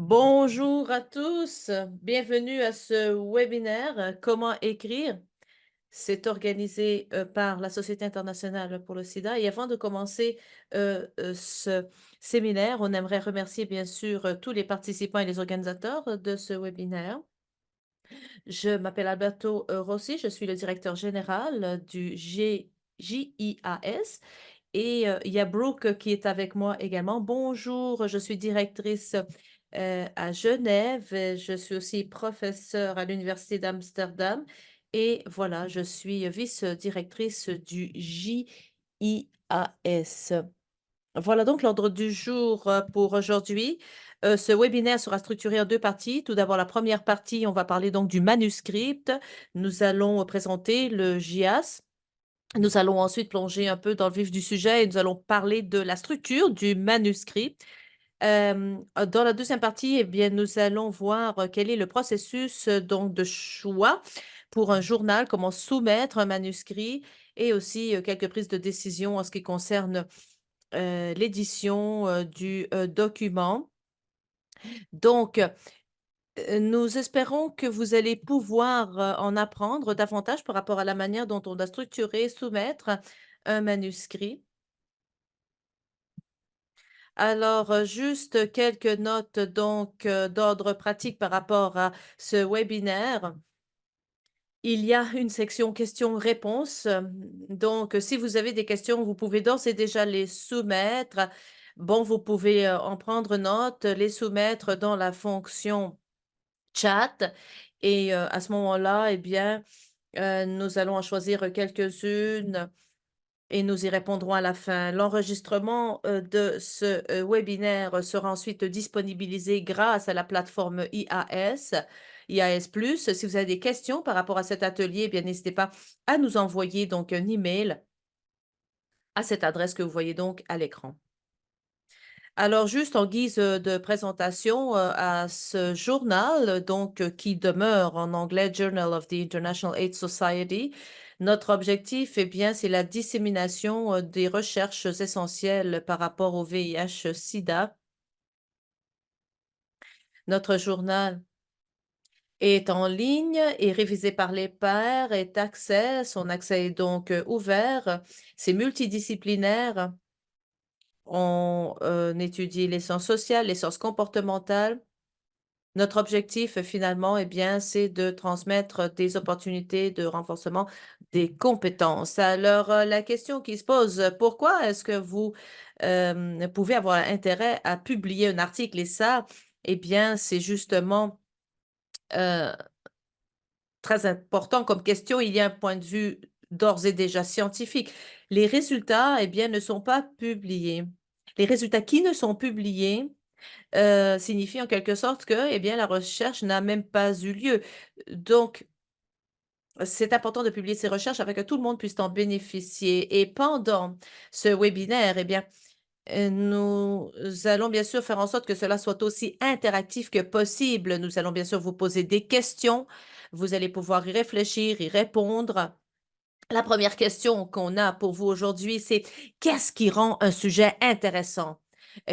Bonjour à tous, bienvenue à ce webinaire Comment écrire. C'est organisé par la Société internationale pour le sida. Et avant de commencer ce séminaire, on aimerait remercier bien sûr tous les participants et les organisateurs de ce webinaire. Je m'appelle Alberto Rossi, je suis le directeur général du JIAS. Et il y a Brooke qui est avec moi également. Bonjour, je suis directrice à Genève. Je suis aussi professeure à l'Université d'Amsterdam. Et voilà, je suis vice-directrice du JIAS. Voilà donc l'ordre du jour pour aujourd'hui. Ce webinaire sera structuré en deux parties. Tout d'abord, la première partie, on va parler donc du manuscrit. Nous allons présenter le JIAS. Nous allons ensuite plonger un peu dans le vif du sujet et nous allons parler de la structure du manuscrit. Dans la deuxième partie, eh bien, nous allons voir quel est le processus donc de choix pour un journal, comment soumettre un manuscrit et aussi quelques prises de décision en ce qui concerne l'édition du document. Donc, nous espérons que vous allez pouvoir en apprendre davantage par rapport à la manière dont on doit structurer, soumettre un manuscrit. Alors, juste quelques notes donc d'ordre pratique par rapport à ce webinaire. Il y a une section questions-réponses. Donc, si vous avez des questions, vous pouvez d'ores et déjà les soumettre. Bon, vous pouvez en prendre note, les soumettre dans la fonction chat. Et à ce moment-là, eh bien, nous allons en choisir quelques-unes et nous y répondrons à la fin. L'enregistrement de ce webinaire sera ensuite disponibilisé grâce à la plateforme IAS+. Si vous avez des questions par rapport à cet atelier, eh bien, n'hésitez pas à nous envoyer donc un email à cette adresse que vous voyez donc à l'écran. Alors, juste en guise de présentation à ce journal, donc qui demeure en anglais Journal of the International AIDS Society, notre objectif, eh bien, c'est la dissémination des recherches essentielles par rapport au VIH/SIDA. Notre journal est en ligne et révisé par les pairs, son accès est donc ouvert, c'est multidisciplinaire. On étudie les sciences sociales, les sciences comportementales. Notre objectif, finalement, eh bien, c'est de transmettre des opportunités de renforcement des compétences. Alors, la question qui se pose, pourquoi est-ce que vous pouvez avoir intérêt à publier un article? Et ça, eh bien, c'est justement euh, très important comme question. Il y a un point de vue d'ores et déjà scientifique. Les résultats, eh bien, ne sont pas publiés. Les résultats qui ne sont publiés signifie en quelque sorte que, eh bien, la recherche n'a même pas eu lieu. Donc, c'est important de publier ces recherches afin que tout le monde puisse en bénéficier. Et pendant ce webinaire, eh bien, nous allons bien sûr faire en sorte que cela soit aussi interactif que possible. Nous allons bien sûr vous poser des questions. Vous allez pouvoir y réfléchir, y répondre. La première question qu'on a pour vous aujourd'hui, c'est qu'est-ce qui rend un sujet intéressant?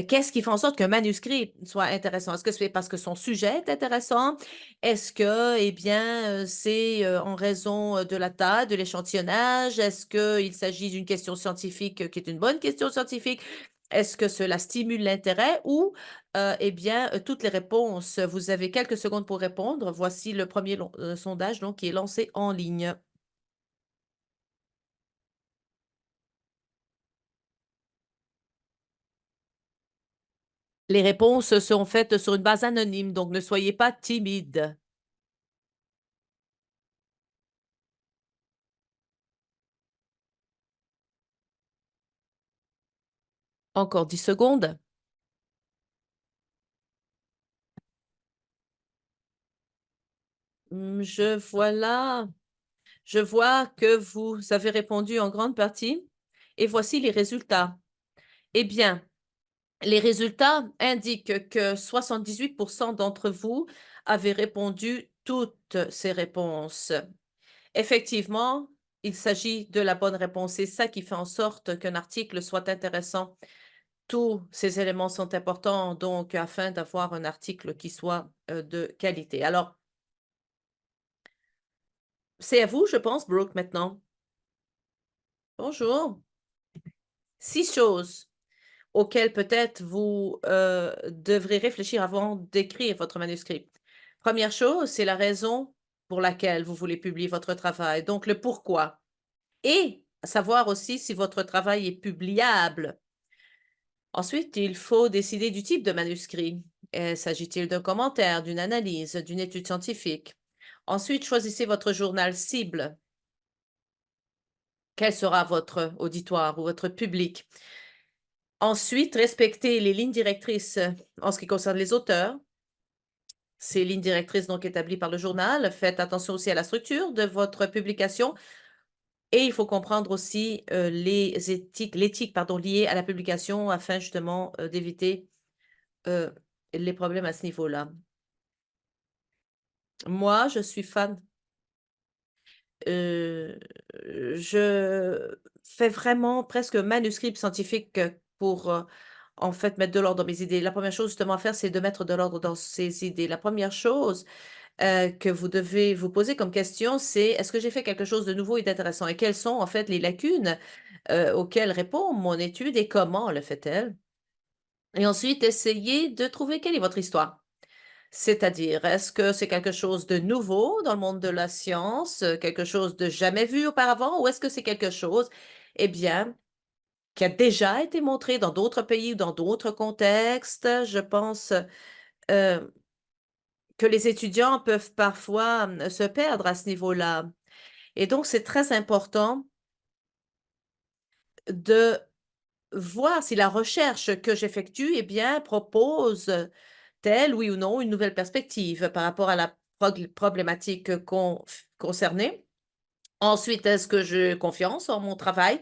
Qu'est-ce qui fait en sorte qu'un manuscrit soit intéressant? Est-ce que c'est parce que son sujet est intéressant? Est-ce que, eh bien, c'est en raison de la taille, de l'échantillonnage? Est-ce qu'il s'agit d'une question scientifique qui est une bonne question scientifique? Est-ce que cela stimule l'intérêt ou, eh bien, toutes les réponses? Vous avez quelques secondes pour répondre. Voici le premier sondage donc, qui est lancé en ligne. Les réponses sont faites sur une base anonyme, donc ne soyez pas timide. Encore 10 secondes. Je vois que vous avez répondu en grande partie et voici les résultats. Eh bien, les résultats indiquent que 78% d'entre vous avaient répondu toutes ces réponses. Effectivement, il s'agit de la bonne réponse. C'est ça qui fait en sorte qu'un article soit intéressant. Tous ces éléments sont importants, donc afin d'avoir un article qui soit, de qualité. Alors, c'est à vous, je pense, Brooke, maintenant. Bonjour. 6 choses auxquelles peut-être vous, devrez réfléchir avant d'écrire votre manuscrit. Première chose, c'est la raison pour laquelle vous voulez publier votre travail, donc le pourquoi et savoir aussi si votre travail est publiable. Ensuite, il faut décider du type de manuscrit. S'agit-il d'un commentaire, d'une analyse, d'une étude scientifique? Ensuite, choisissez votre journal cible. Quel sera votre auditoire ou votre public? Ensuite, respectez les lignes directrices en ce qui concerne les auteurs. Ces lignes directrices donc établies par le journal. Faites attention aussi à la structure de votre publication et il faut comprendre aussi l'éthique pardon, liée à la publication afin justement d'éviter les problèmes à ce niveau-là. Moi, je suis fan. Heu, je fais vraiment presque manuscrit scientifique pour, en fait, mettre de l'ordre dans mes idées. La première chose justement à faire, c'est de mettre de l'ordre dans ces idées. La première chose, que vous devez vous poser comme question, c'est: «Est-ce que j'ai fait quelque chose de nouveau et d'intéressant?» et quelles sont en fait les lacunes, auxquelles répond mon étude et comment le fait-elle? Et ensuite, essayez de trouver quelle est votre histoire. C'est-à-dire, est-ce que c'est quelque chose de nouveau dans le monde de la science, quelque chose de jamais vu auparavant, ou est-ce que c'est quelque chose, eh bien, qui a déjà été montré dans d'autres pays ou dans d'autres contextes? Je pense, que les étudiants peuvent parfois, se perdre à ce niveau-là et donc c'est très important de voir si la recherche que j'effectue, eh bien, propose telle, oui ou non, une nouvelle perspective par rapport à la problématique concernée. Ensuite, est-ce que j'ai confiance en mon travail?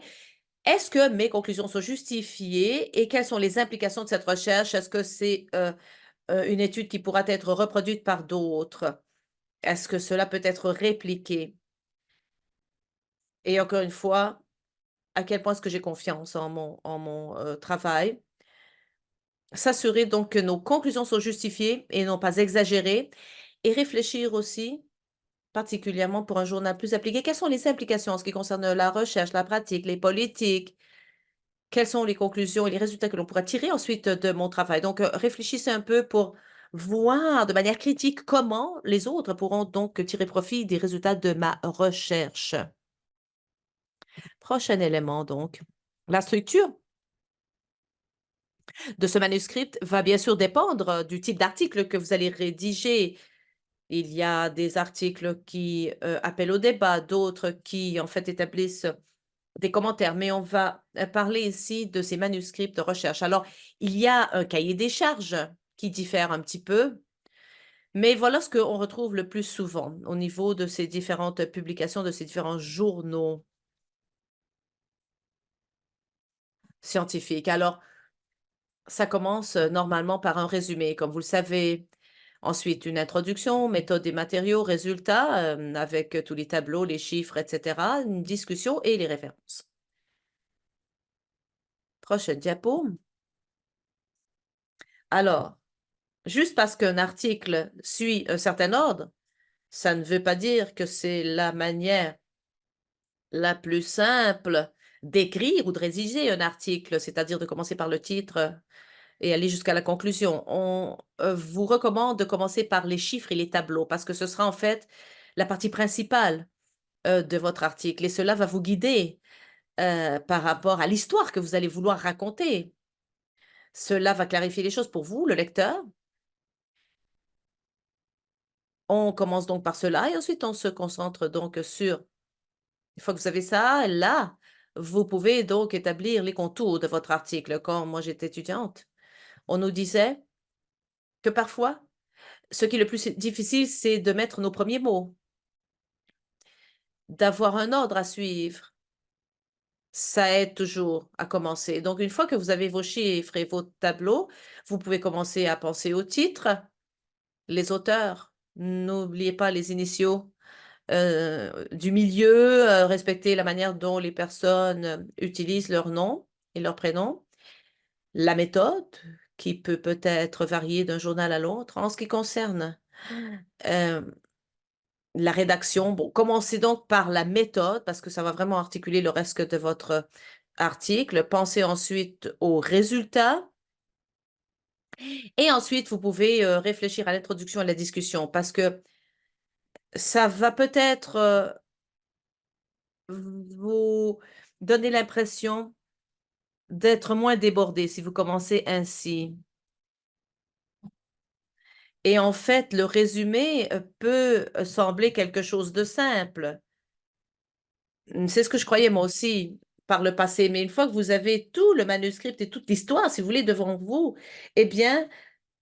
Est-ce que mes conclusions sont justifiées et quelles sont les implications de cette recherche? Est-ce que c'est, une étude qui pourra être reproduite par d'autres? Est-ce que cela peut être répliqué? Et encore une fois, à quel point est-ce que j'ai confiance en mon travail? S'assurer donc que nos conclusions sont justifiées et non pas exagérées et réfléchir aussi, particulièrement pour un journal plus appliqué, quelles sont les implications en ce qui concerne la recherche, la pratique, les politiques? Quelles sont les conclusions et les résultats que l'on pourra tirer ensuite de mon travail? Donc, réfléchissez un peu pour voir de manière critique comment les autres pourront donc tirer profit des résultats de ma recherche. Prochain élément donc, la structure de ce manuscrit va bien sûr dépendre du type d'article que vous allez rédiger. Il y a des articles qui, appellent au débat, d'autres qui, en fait, établissent des commentaires, mais on va, parler ici de ces manuscrits de recherche. Alors, il y a un cahier des charges qui diffère un petit peu, mais voilà ce qu'on retrouve le plus souvent au niveau de ces différentes publications, de ces différents journaux scientifiques. Alors, ça commence, normalement par un résumé, comme vous le savez. Ensuite, une introduction, méthode et matériaux, résultats, avec, tous les tableaux, les chiffres et cetera, une discussion et les références. Prochaine diapo. Alors, juste parce qu'un article suit un certain ordre, ça ne veut pas dire que c'est la manière la plus simple d'écrire ou de rédiger un article, c'est-à-dire de commencer par le titre et aller jusqu'à la conclusion. On, vous recommande de commencer par les chiffres et les tableaux parce que ce sera en fait la partie principale, de votre article et cela va vous guider, par rapport à l'histoire que vous allez vouloir raconter. Cela va clarifier les choses pour vous, le lecteur. On commence donc par cela et ensuite on se concentre donc sur une fois que vous avez ça, là, vous pouvez donc établir les contours de votre article. Quand moi j'étais étudiante, on nous disait que parfois, ce qui est le plus difficile, c'est de mettre nos premiers mots, d'avoir un ordre à suivre. Ça aide toujours à commencer. Donc une fois que vous avez vos chiffres et vos tableaux, vous pouvez commencer à penser au titre, les auteurs. N'oubliez pas les initiaux, du milieu, respectez la manière dont les personnes utilisent leur nom et leur prénom. la méthode qui peut peut-être varier d'un journal à l'autre. En ce qui concerne, hem, la rédaction, bon, commencez donc par la méthode parce que ça va vraiment articuler le reste de votre article. Pensez ensuite aux résultats et ensuite vous pouvez, réfléchir à l'introduction et à la discussion parce que ça va peut-être, vous donner l'impression d'être moins débordé si vous commencez ainsi. Et en fait, le résumé, peut, sembler quelque chose de simple. C'est ce que je croyais moi aussi par le passé, mais une fois que vous avez tout le manuscrit et toute l'histoire, si vous voulez, devant vous, eh bien,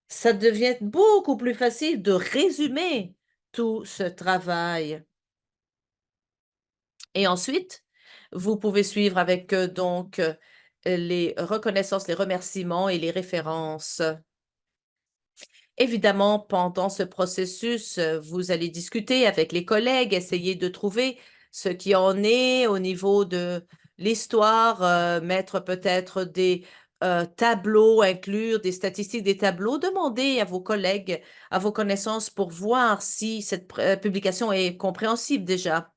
ça devient beaucoup plus facile de résumer tout ce travail. Et ensuite, vous pouvez suivre avec, les reconnaissances, les remerciements et les références. Évidemment, pendant ce processus, vous allez discuter avec les collègues, essayer de trouver ce qui en est au niveau de l'histoire, mettre peut-être des, tableaux, inclure des statistiques, des tableaux. Demandez à vos collègues, à vos connaissances pour voir si cette publication est compréhensible déjà.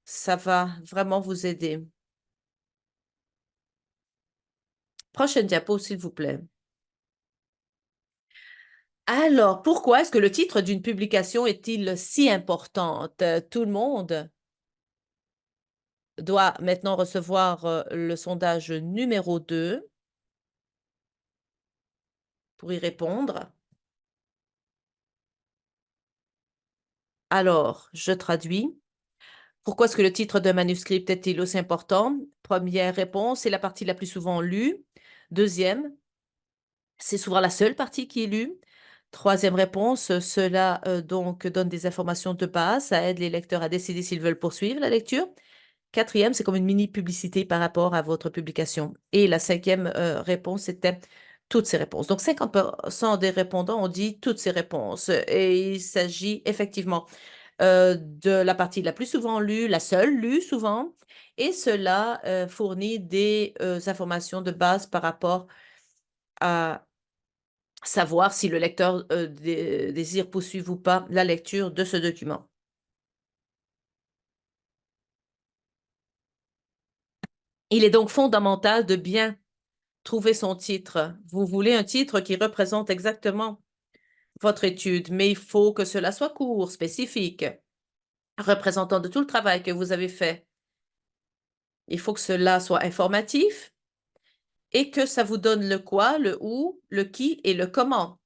Ça va vraiment vous aider. Prochaine diapo, s'il vous plaît. Alors, pourquoi est-ce que le titre d'une publication est-il si importante? Tout le monde doit maintenant recevoir, le sondage numéro 2 pour y répondre. Alors, je traduis. Pourquoi est-ce que le titre d'un manuscrit est-il aussi important? Première réponse, c'est la partie la plus souvent lue. Deuxième, c'est souvent la seule partie qui est lue. Troisième réponse, cela, donc donne des informations de base, ça aide les lecteurs à décider s'ils veulent poursuivre la lecture. Quatrième, c'est comme une mini publicité par rapport à votre publication. Et la cinquième, réponse, c'était toutes ces réponses. Donc 50% des répondants ont dit toutes ces réponses et il s'agit effectivement, de la partie la plus souvent lue, la seule lue souvent et cela, fournit des, informations de base par rapport à savoir si le lecteur, désire poursuivre ou pas la lecture de ce document. Il est donc fondamental de bien trouver son titre. Vous voulez un titre qui représente exactement votre étude, mais il faut que cela soit court, spécifique, représentant de tout le travail que vous avez fait. Il faut que cela soit informatif et que ça vous donne le quoi, le où, le qui et le comment.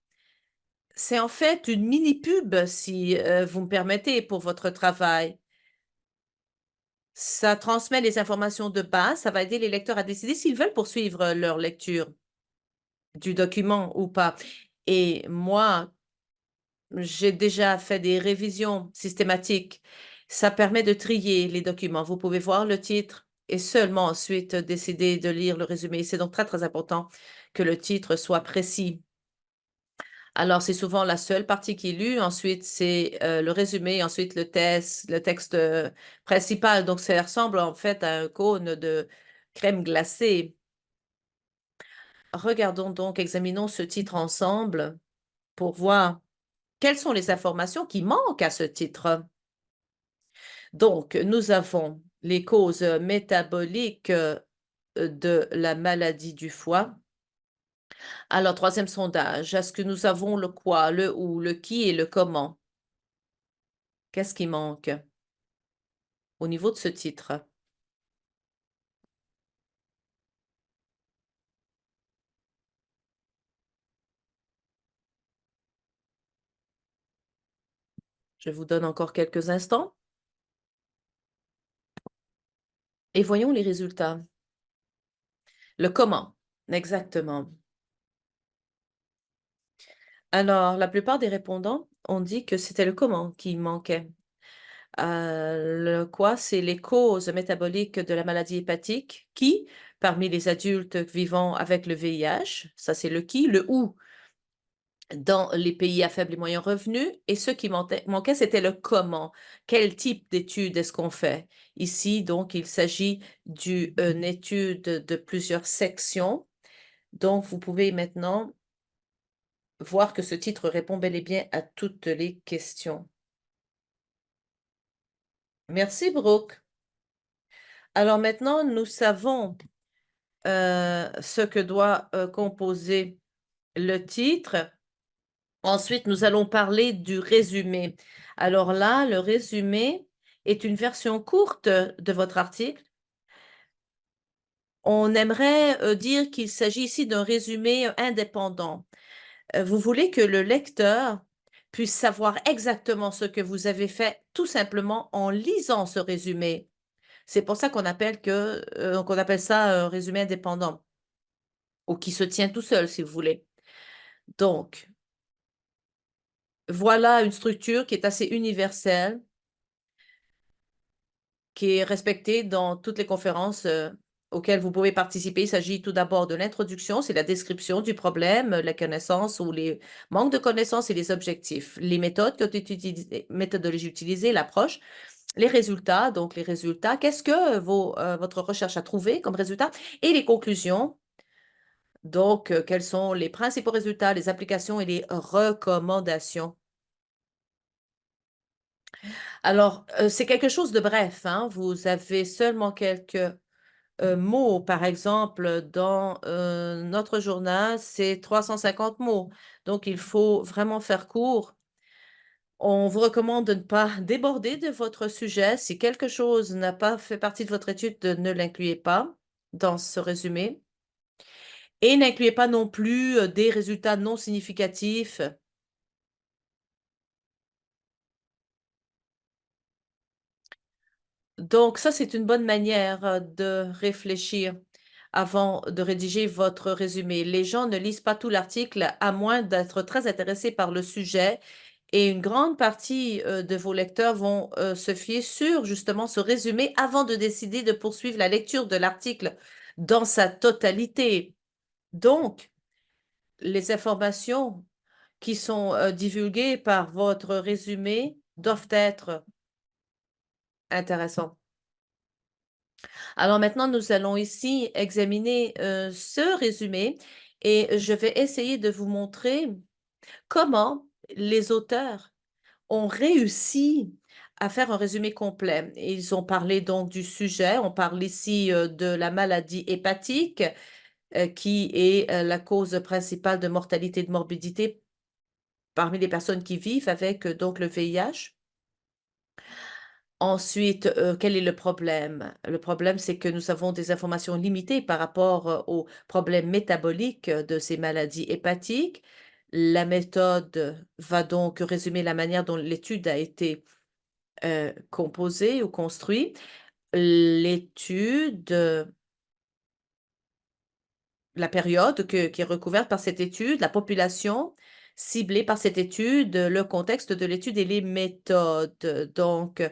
C'est en fait une mini pub, si vous me permettez, pour votre travail. Ça transmet les informations de base, ça va aider les lecteurs à décider s'ils veulent poursuivre leur lecture du document ou pas. Et moi, j'ai déjà fait des révisions systématiques. Ça permet de trier les documents. Vous pouvez voir le titre et seulement ensuite décider de lire le résumé. C'est donc très, très important que le titre soit précis. Alors, c'est souvent la seule partie qui est lue. Ensuite, c'est le résumé. Ensuite, le texte principal. Donc, ça ressemble en fait à un cône de crème glacée. Regardons donc, examinons ce titre ensemble pour voir quelles sont les informations qui manquent à ce titre. Donc, nous avons les causes métaboliques de la maladie du foie. Alors, troisième sondage, est-ce que nous avons le quoi, le où, le qui et le comment? Qu'est-ce qui manque au niveau de ce titre? Je vous donne encore quelques instants et voyons les résultats. Le comment, exactement. Alors, la plupart des répondants ont dit que c'était le comment qui manquait. Le quoi, c'est les causes métaboliques de la maladie hépatique qui, parmi les adultes vivant avec le VIH, ça c'est le qui, le où, dans les pays à faible et moyen revenu, et ce qui manquait, c'était le comment. Quel type d'étude est-ce qu'on fait? Ici, donc, il s'agit d'une étude de plusieurs sections Donc vous pouvez maintenant voir que ce titre répond bel et bien à toutes les questions. Merci Brooke. Alors maintenant, nous savons ce que doit composer le titre. Ensuite, nous allons parler du résumé. Alors là, le résumé est une version courte de votre article. On aimerait dire qu'il s'agit ici d'un résumé indépendant. Vous voulez que le lecteur puisse savoir exactement ce que vous avez fait tout simplement en lisant ce résumé. C'est pour ça qu'on appelle ça un résumé indépendant ou qui se tient tout seul, si vous voulez. Donc, voilà une structure qui est assez universelle, qui est respectée dans toutes les conférences auxquelles vous pouvez participer. Il s'agit tout d'abord de l'introduction, c'est la description du problème, la connaissance ou les manques de connaissances et les objectifs, les méthodes qui ont été utilisées, méthodologies utilisées, l'approche, les résultats, donc les résultats, qu'est-ce que votre recherche a trouvé comme résultat, et les conclusions. Donc, quels sont les principaux résultats, les applications et les recommandations? Alors, c'est quelque chose de bref, hein. Vous avez seulement quelques mots. Par exemple, dans notre journal, c'est 350 mots. Donc, il faut vraiment faire court. On vous recommande de ne pas déborder de votre sujet. Si quelque chose n'a pas fait partie de votre étude, ne l'incluez pas dans ce résumé. Et n'incluez pas non plus des résultats non significatifs. Donc ça, c'est une bonne manière de réfléchir avant de rédiger votre résumé. Les gens ne lisent pas tout l'article à moins d'être très intéressés par le sujet et une grande partie de vos lecteurs vont se fier sur justement ce résumé avant de décider de poursuivre la lecture de l'article dans sa totalité. Donc, les informations qui sont divulguées par votre résumé doivent être intéressantes. Alors maintenant, nous allons ici examiner ce résumé et je vais essayer de vous montrer comment les auteurs ont réussi à faire un résumé complet. Ils ont parlé donc du sujet, on parle ici de la maladie hépatique qui est la cause principale de mortalité et de morbidité parmi les personnes qui vivent avec donc le VIH. Ensuite, quel est le problème? Le problème, c'est que nous avons des informations limitées par rapport, aux problèmes métaboliques de ces maladies hépatiques. La méthode va donc résumer la manière dont l'étude a été, composée ou construite. L'étude, la période qui est recouverte par cette étude, la population ciblée par cette étude, le contexte de l'étude et les méthodes. Donc,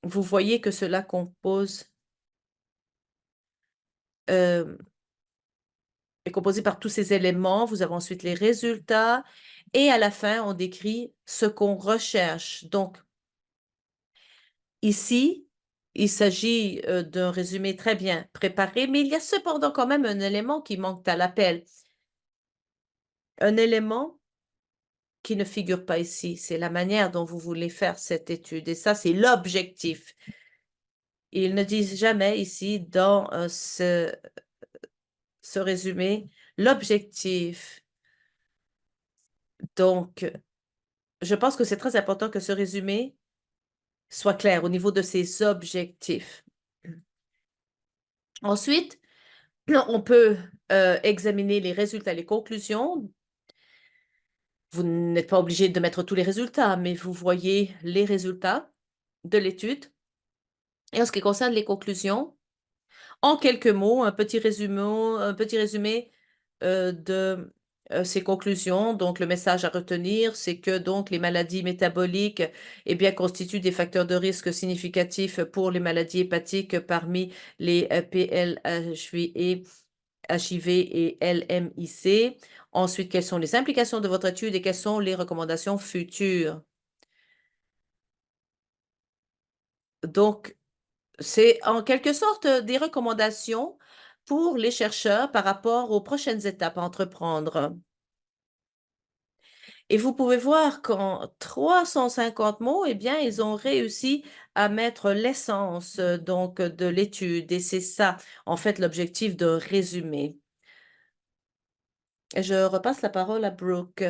vous voyez que cela compose Hem, est composé par tous ces éléments. Vous avez ensuite les résultats et à la fin, on décrit ce qu'on recherche. Donc ici, il s'agit, d'un résumé très bien préparé, mais il y a cependant quand même un élément qui manque à l'appel. Un élément qui ne figure pas ici, c'est la manière dont vous voulez faire cette étude et ça, c'est l'objectif. Ils ne disent jamais ici dans, ce résumé l'objectif. Donc je pense que c'est très important que ce résumé soit clair au niveau de ses objectifs. Ensuite, on peut, examiner les résultats, les conclusions. Vous n'êtes pas obligé de mettre tous les résultats, mais vous voyez les résultats de l'étude et en ce qui concerne les conclusions, en quelques mots, un petit résumé, de, ces conclusions. Donc le message à retenir, c'est que donc les maladies métaboliques, eh bien, constituent des facteurs de risque significatifs pour les maladies hépatiques parmi les, PLHV HIV et LMIC. Ensuite, quelles sont les implications de votre étude et quelles sont les recommandations futures? Donc, c'est en quelque sorte, des recommandations pour les chercheurs par rapport aux prochaines étapes à entreprendre. Et vous pouvez voir qu'en 350 mots, eh bien, ils ont réussi à mettre l'essence, donc de l'étude et c'est ça, en fait, l'objectif de résumé. Et je repasse la parole à Brooke.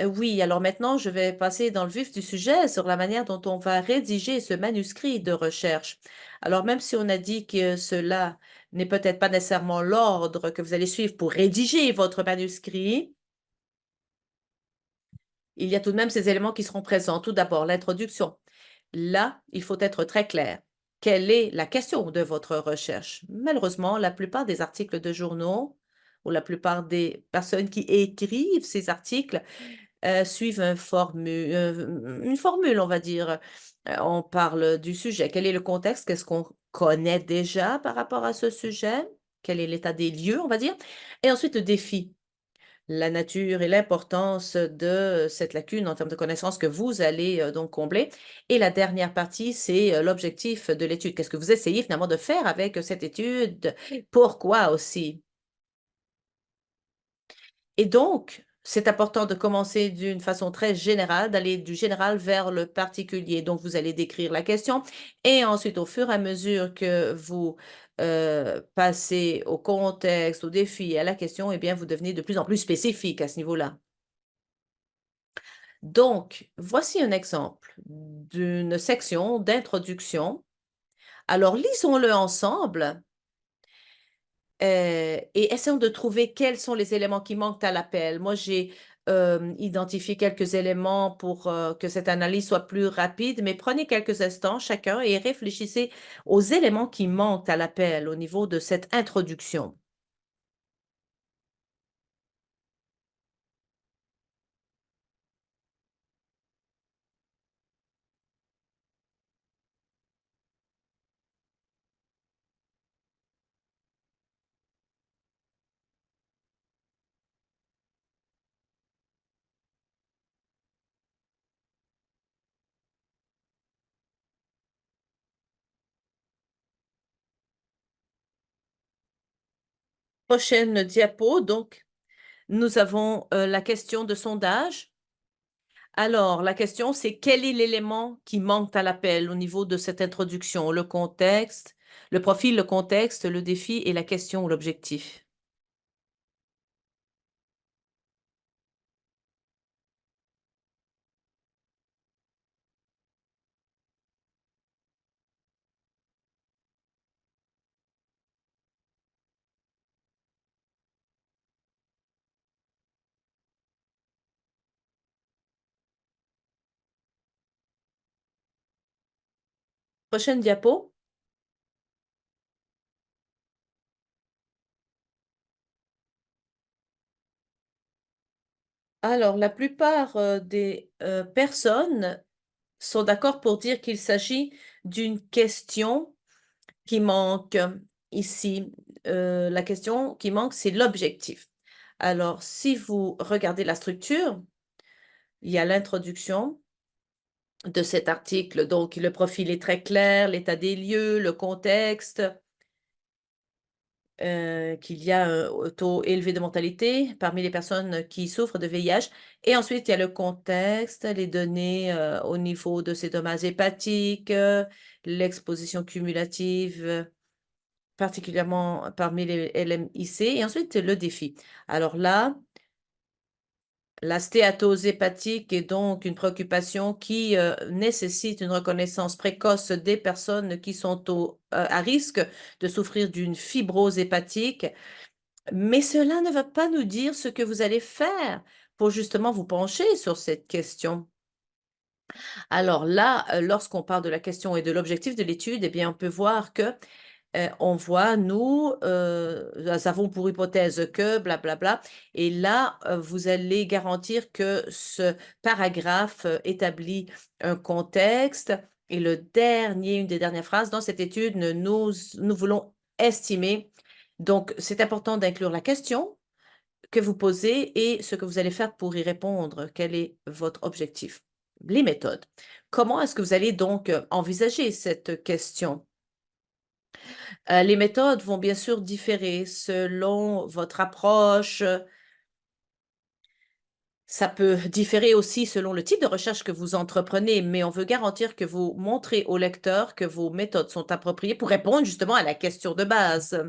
Oui, alors maintenant, je vais passer dans le vif du sujet sur la manière dont on va rédiger ce manuscrit de recherche. Alors, même si on a dit que cela n'est peut-être pas nécessairement l'ordre que vous allez suivre pour rédiger votre manuscrit, il y a tout de même ces éléments qui seront présents. Tout d'abord, l'introduction. Là, il faut être très clair. Quelle est la question de votre recherche? Malheureusement, la plupart des articles de journaux ou la plupart des personnes qui écrivent ces articles suivent une formule, on va dire. On parle du sujet. Quel est le contexte? Qu'est-ce qu'on connaît déjà par rapport à ce sujet? Quel est l'état des lieux, on va dire? Et ensuite, le défi. La nature et l'importance de cette lacune en termes de connaissances que vous allez donc combler. Et la dernière partie, c'est l'objectif de l'étude. Qu'est-ce que vous essayez finalement de faire avec cette étude? Pourquoi aussi? Et donc, c'est important de commencer d'une façon très générale, d'aller du général vers le particulier. Donc, vous allez décrire la question et ensuite, au fur et à mesure que vous passez au contexte, au défi et à la question, eh bien, vous devenez de plus en plus spécifique à ce niveau-là. Donc, voici un exemple d'une section d'introduction. Alors, lisons-le ensemble et essayons de trouver quels sont les éléments qui manquent à l'appel. Moi, j'ai identifié quelques éléments pour que cette analyse soit plus rapide, mais prenez quelques instants chacun et réfléchissez aux éléments qui manquent à l'appel au niveau de cette introduction. Prochaine diapo, donc, nous avons la question de sondage. Alors, la question, c'est quel est l'élément qui manque à l'appel au niveau de cette introduction? Le contexte, le profil, le contexte, le défi et la question ou l'objectif. Prochaine diapo. Alors, la plupart des personnes sont d'accord pour dire qu'il s'agit d'une question qui manque ici. La question qui manque, c'est l'objectif. Alors, si vous regardez la structure, il y a l'introduction de cet article. Donc, le profil est très clair, l'état des lieux, le contexte, qu'il y a un taux élevé de mortalité parmi les personnes qui souffrent de VIH. Et ensuite, il y a le contexte, les données au niveau de ces dommages hépatiques, l'exposition cumulative, particulièrement parmi les LMIC, et ensuite le défi. Alors là, la stéatose hépatique est donc une préoccupation qui nécessite une reconnaissance précoce des personnes qui sont à risque de souffrir d'une fibrose hépatique. Mais cela ne va pas nous dire ce que vous allez faire pour justement vous pencher sur cette question. Alors là, lorsqu'on parle de la question et de l'objectif de l'étude, eh bien, on peut voir que on voit, nous avons pour hypothèse que blablabla et là, vous allez garantir que ce paragraphe, établit un contexte et une des dernières phrases: «Dans cette étude, nous voulons estimer». Donc c'est important d'inclure la question que vous posez et ce que vous allez faire pour y répondre. Quel est votre objectif? Les méthodes. Comment est-ce que vous allez donc, envisager cette question? Les méthodes vont bien sûr différer selon votre approche. Ça peut différer aussi selon le type de recherche que vous entreprenez, mais on veut garantir que vous montrez au lecteur que vos méthodes sont appropriées pour répondre justement à la question de base.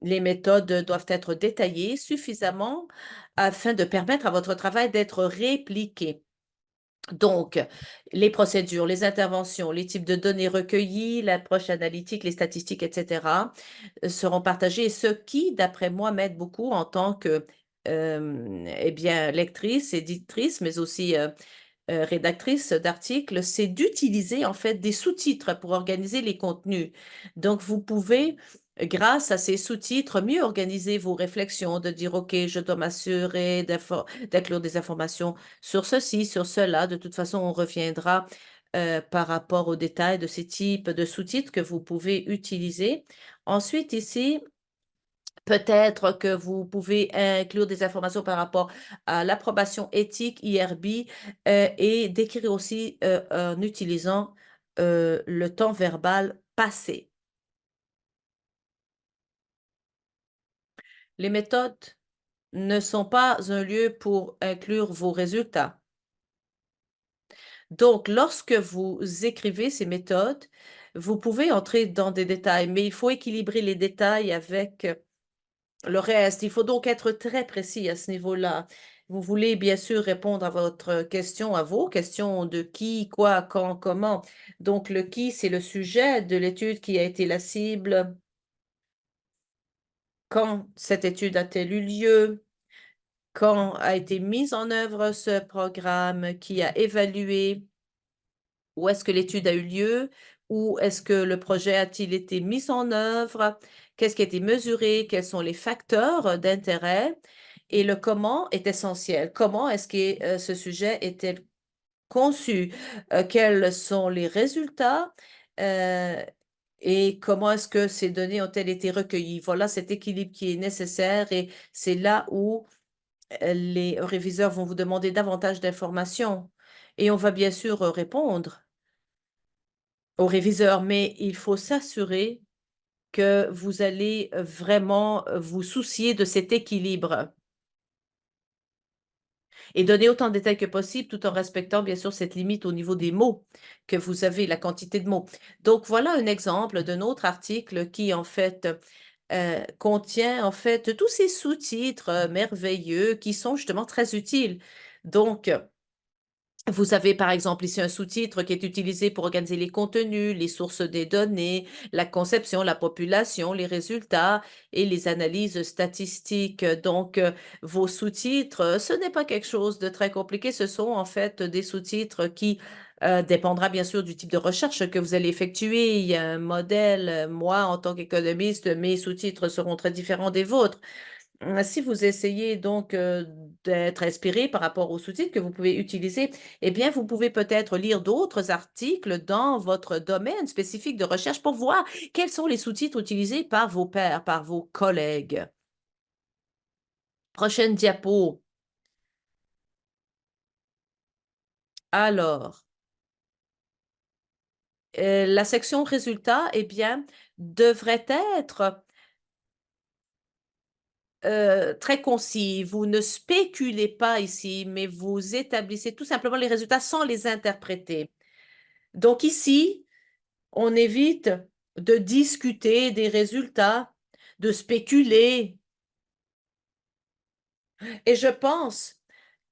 Les méthodes doivent être détaillées suffisamment afin de permettre à votre travail d'être répliqué. Donc, les procédures, les interventions, les types de données recueillies, l'approche analytique, les statistiques, etc., seront partagés, ce qui, d'après moi, m'aide beaucoup en tant que eh bien, lectrice, éditrice, mais aussi rédactrice d'articles, c'est d'utiliser en fait des sous-titres pour organiser les contenus. Donc, vous pouvez, grâce à ces sous-titres, mieux organiser vos réflexions, de dire, OK, je dois m'assurer d'inclure des informations sur ceci, sur cela. De toute façon, on reviendra par rapport aux détails de ces types de sous-titres que vous pouvez utiliser. Ensuite, ici, peut-être que vous pouvez inclure des informations par rapport à l'approbation éthique IRB et décrire aussi en utilisant le temps verbal passé. Les méthodes ne sont pas un lieu pour inclure vos résultats. Donc, lorsque vous écrivez ces méthodes, vous pouvez entrer dans des détails, mais il faut équilibrer les détails avec le reste. Il faut donc être très précis à ce niveau-là. Vous voulez bien sûr répondre à votre question, à vos questions de qui, quoi, quand, comment. Donc, le qui, c'est le sujet de l'étude qui a été la cible. Quand cette étude a-t-elle eu lieu? Quand a été mis en œuvre ce programme? Qui a évalué? Où est-ce que l'étude a eu lieu? Où est-ce que le projet a-t-il été mis en œuvre? Qu'est-ce qui a été mesuré? Quels sont les facteurs d'intérêt? Et le comment est essentiel. Comment est-ce que ce sujet est-il conçu? Quels sont les résultats? Euh, et comment est-ce que ces données ont-elles été recueillies? Voilà cet équilibre qui est nécessaire et c'est là où les réviseurs vont vous demander davantage d'informations. Et on va bien sûr répondre au réviseur, mais il faut s'assurer que vous allez vraiment vous soucier de cet équilibre et donner autant de détails que possible tout en respectant bien sûr cette limite au niveau des mots que vous avez, la quantité de mots. Donc voilà un exemple d'un autre article qui en fait contient en fait tous ces sous-titres merveilleux qui sont justement très utiles. Donc, vous avez par exemple ici un sous-titre qui est utilisé pour organiser les contenus, les sources des données, la conception, la population, les résultats et les analyses statistiques. Donc, vos sous-titres, ce n'est pas quelque chose de très compliqué. Ce sont en fait des sous-titres qui dépendra bien sûr du type de recherche que vous allez effectuer. Il y a un modèle. Moi, en tant qu'économiste, mes sous-titres seront très différents des vôtres. Si vous essayez donc d'être inspiré par rapport aux sous-titres que vous pouvez utiliser, eh bien, vous pouvez peut-être lire d'autres articles dans votre domaine spécifique de recherche pour voir quels sont les sous-titres utilisés par vos pairs, par vos collègues. Prochaine diapo. Alors, la section résultats, eh bien, devrait être très concis. Vous ne spéculez pas ici, mais vous établissez tout simplement les résultats sans les interpréter. Donc ici, on évite de discuter des résultats, de spéculer. Et je pense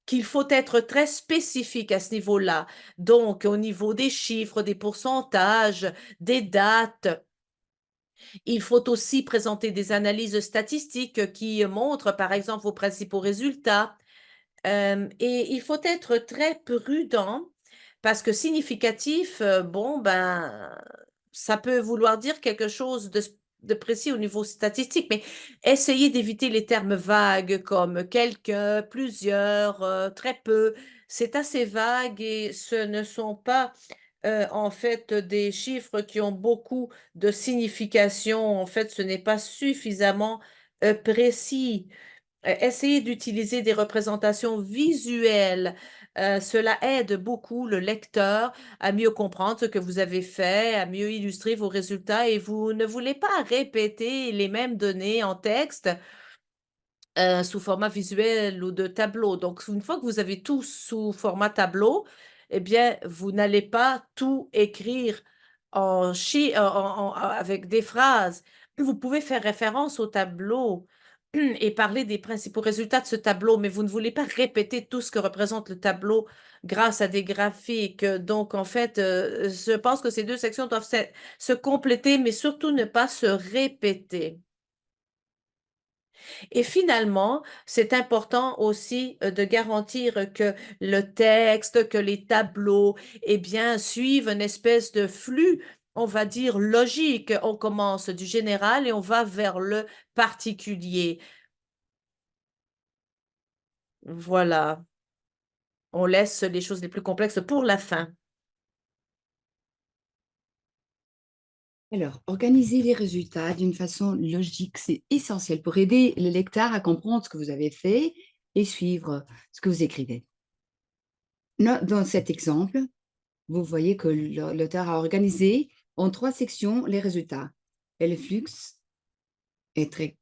qu'il faut être très spécifique à ce niveau-là. Donc, au niveau des chiffres, des pourcentages, des dates, il faut aussi présenter des analyses statistiques qui montrent, par exemple, vos principaux résultats. Et il faut être très prudent parce que significatif, bon, ben, ça peut vouloir dire quelque chose de précis au niveau statistique, mais essayez d'éviter les termes vagues comme quelques, plusieurs, très peu. C'est assez vague et ce ne sont pas en fait des chiffres qui ont beaucoup de signification. En fait, ce n'est pas suffisamment précis. Essayez d'utiliser des représentations visuelles Cela aide beaucoup le lecteur à mieux comprendre ce que vous avez fait, à mieux illustrer vos résultats et vous ne voulez pas répéter les mêmes données en texte, sous format visuel ou de tableau. Donc une fois que vous avez tout sous format tableau, eh bien, vous n'allez pas tout écrire avec des phrases. Vous pouvez faire référence au tableau et parler des principaux résultats de ce tableau, mais vous ne voulez pas répéter tout ce que représente le tableau grâce à des graphiques. Donc en fait, je pense que ces 2 sections doivent se compléter, mais surtout ne pas se répéter. Et finalement, c'est important aussi, de garantir que le texte, que les tableaux, eh bien, suivent une espèce de flux, on va dire logique. On commence du général et on va vers le particulier. Voilà, on laisse les choses les plus complexes pour la fin. Alors, organiser les résultats d'une façon logique, c'est essentiel pour aider le lecteur à comprendre ce que vous avez fait et suivre ce que vous écrivez. Dans cet exemple, vous voyez que l'auteur a organisé en 3 sections les résultats et le flux est très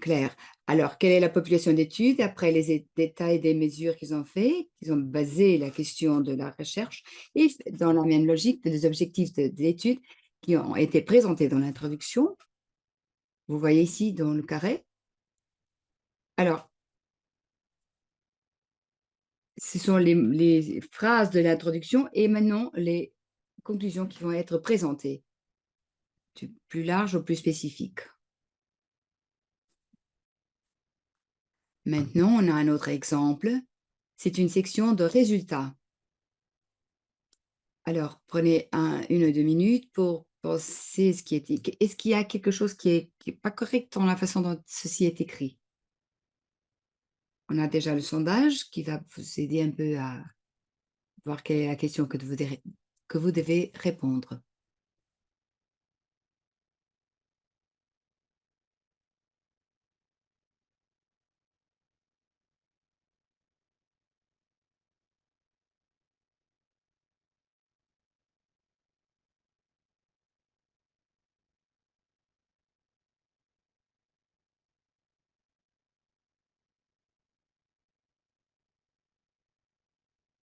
clair. Alors, quelle est la population d'études après les détails des mesures qu'ils ont fait, ils ont basé la question de la recherche et dans la même logique des objectifs de l'étude qui ont été présentés dans l'introduction. Vous voyez ici dans le carré. Alors, ce sont les phrases de l'introduction et maintenant les conclusions qui vont être présentées, du plus large au plus spécifique. Maintenant, on a un autre exemple. C'est une section de résultats. Alors, prenez 1 ou 2 minutes pour penser ce qui est écrit. Est-ce qu'il y a quelque chose qui est pas correct dans la façon dont ceci est écrit? On a déjà le sondage qui va vous aider un peu à voir quelle est la question que vous devez répondre.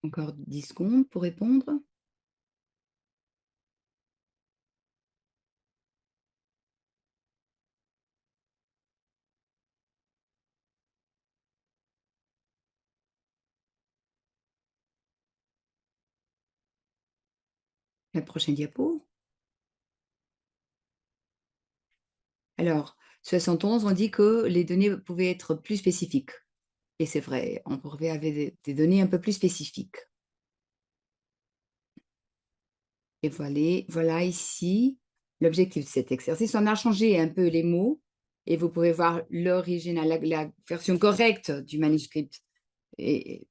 Encore 10 secondes pour répondre. La prochaine diapo. Alors, 71, on dit que les données pouvaient être plus spécifiques et c'est vrai, on pouvait avoir des données un peu plus spécifiques et voilà ici l'objectif de cet exercice. On a changé un peu les mots et vous pouvez voir l'original, la version correcte du manuscrit et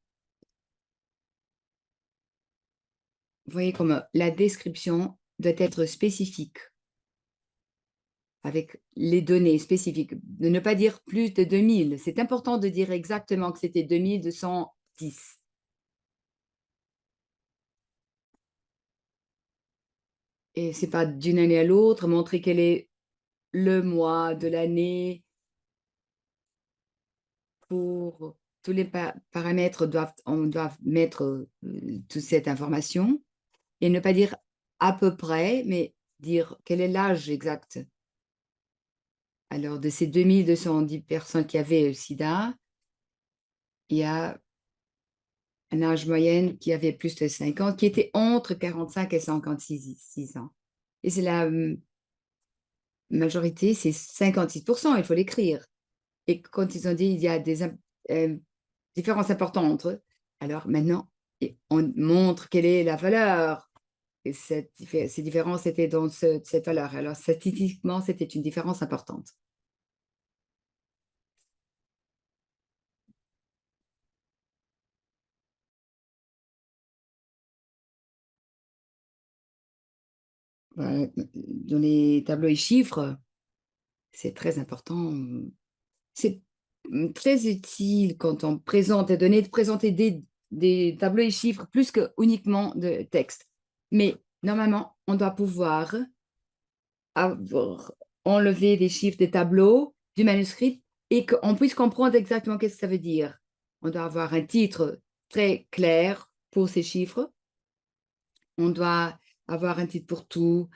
vous voyez comme la description doit être spécifique avec les données spécifiques. De ne pas dire plus de 2000. C'est important de dire exactement que c'était 2210. Et c'est pas d'une année à l'autre, montrer quel est le mois de l'année pour tous les paramètres on doit mettre toute cette information et ne pas dire à peu près, mais dire quel est l'âge exact. Alors, de ces 2210 personnes qui avaient le sida, il y a un âge moyen qui avait plus de 50, qui était entre 45 et 56 ans. Et c'est la majorité, c'est 56%, il faut l'écrire. Et quand ils ont dit il y a des différences importantes entre eux, alors maintenant, on montre quelle est la valeur. Et ces différences étaient dans cette valeur. Alors, statistiquement, c'était une différence importante. Voilà, dans les tableaux et chiffres, c'est très important. C'est très utile quand on présente des données, de présenter des tableaux et chiffres plus que uniquement de texte. Mais normalement, on doit pouvoir enlever des chiffres des tableaux, du manuscrit, et qu'on puisse comprendre exactement qu'est-ce que ça veut dire. On doit avoir un titre très clair pour ces chiffres. On doit avoir un titre pour tout,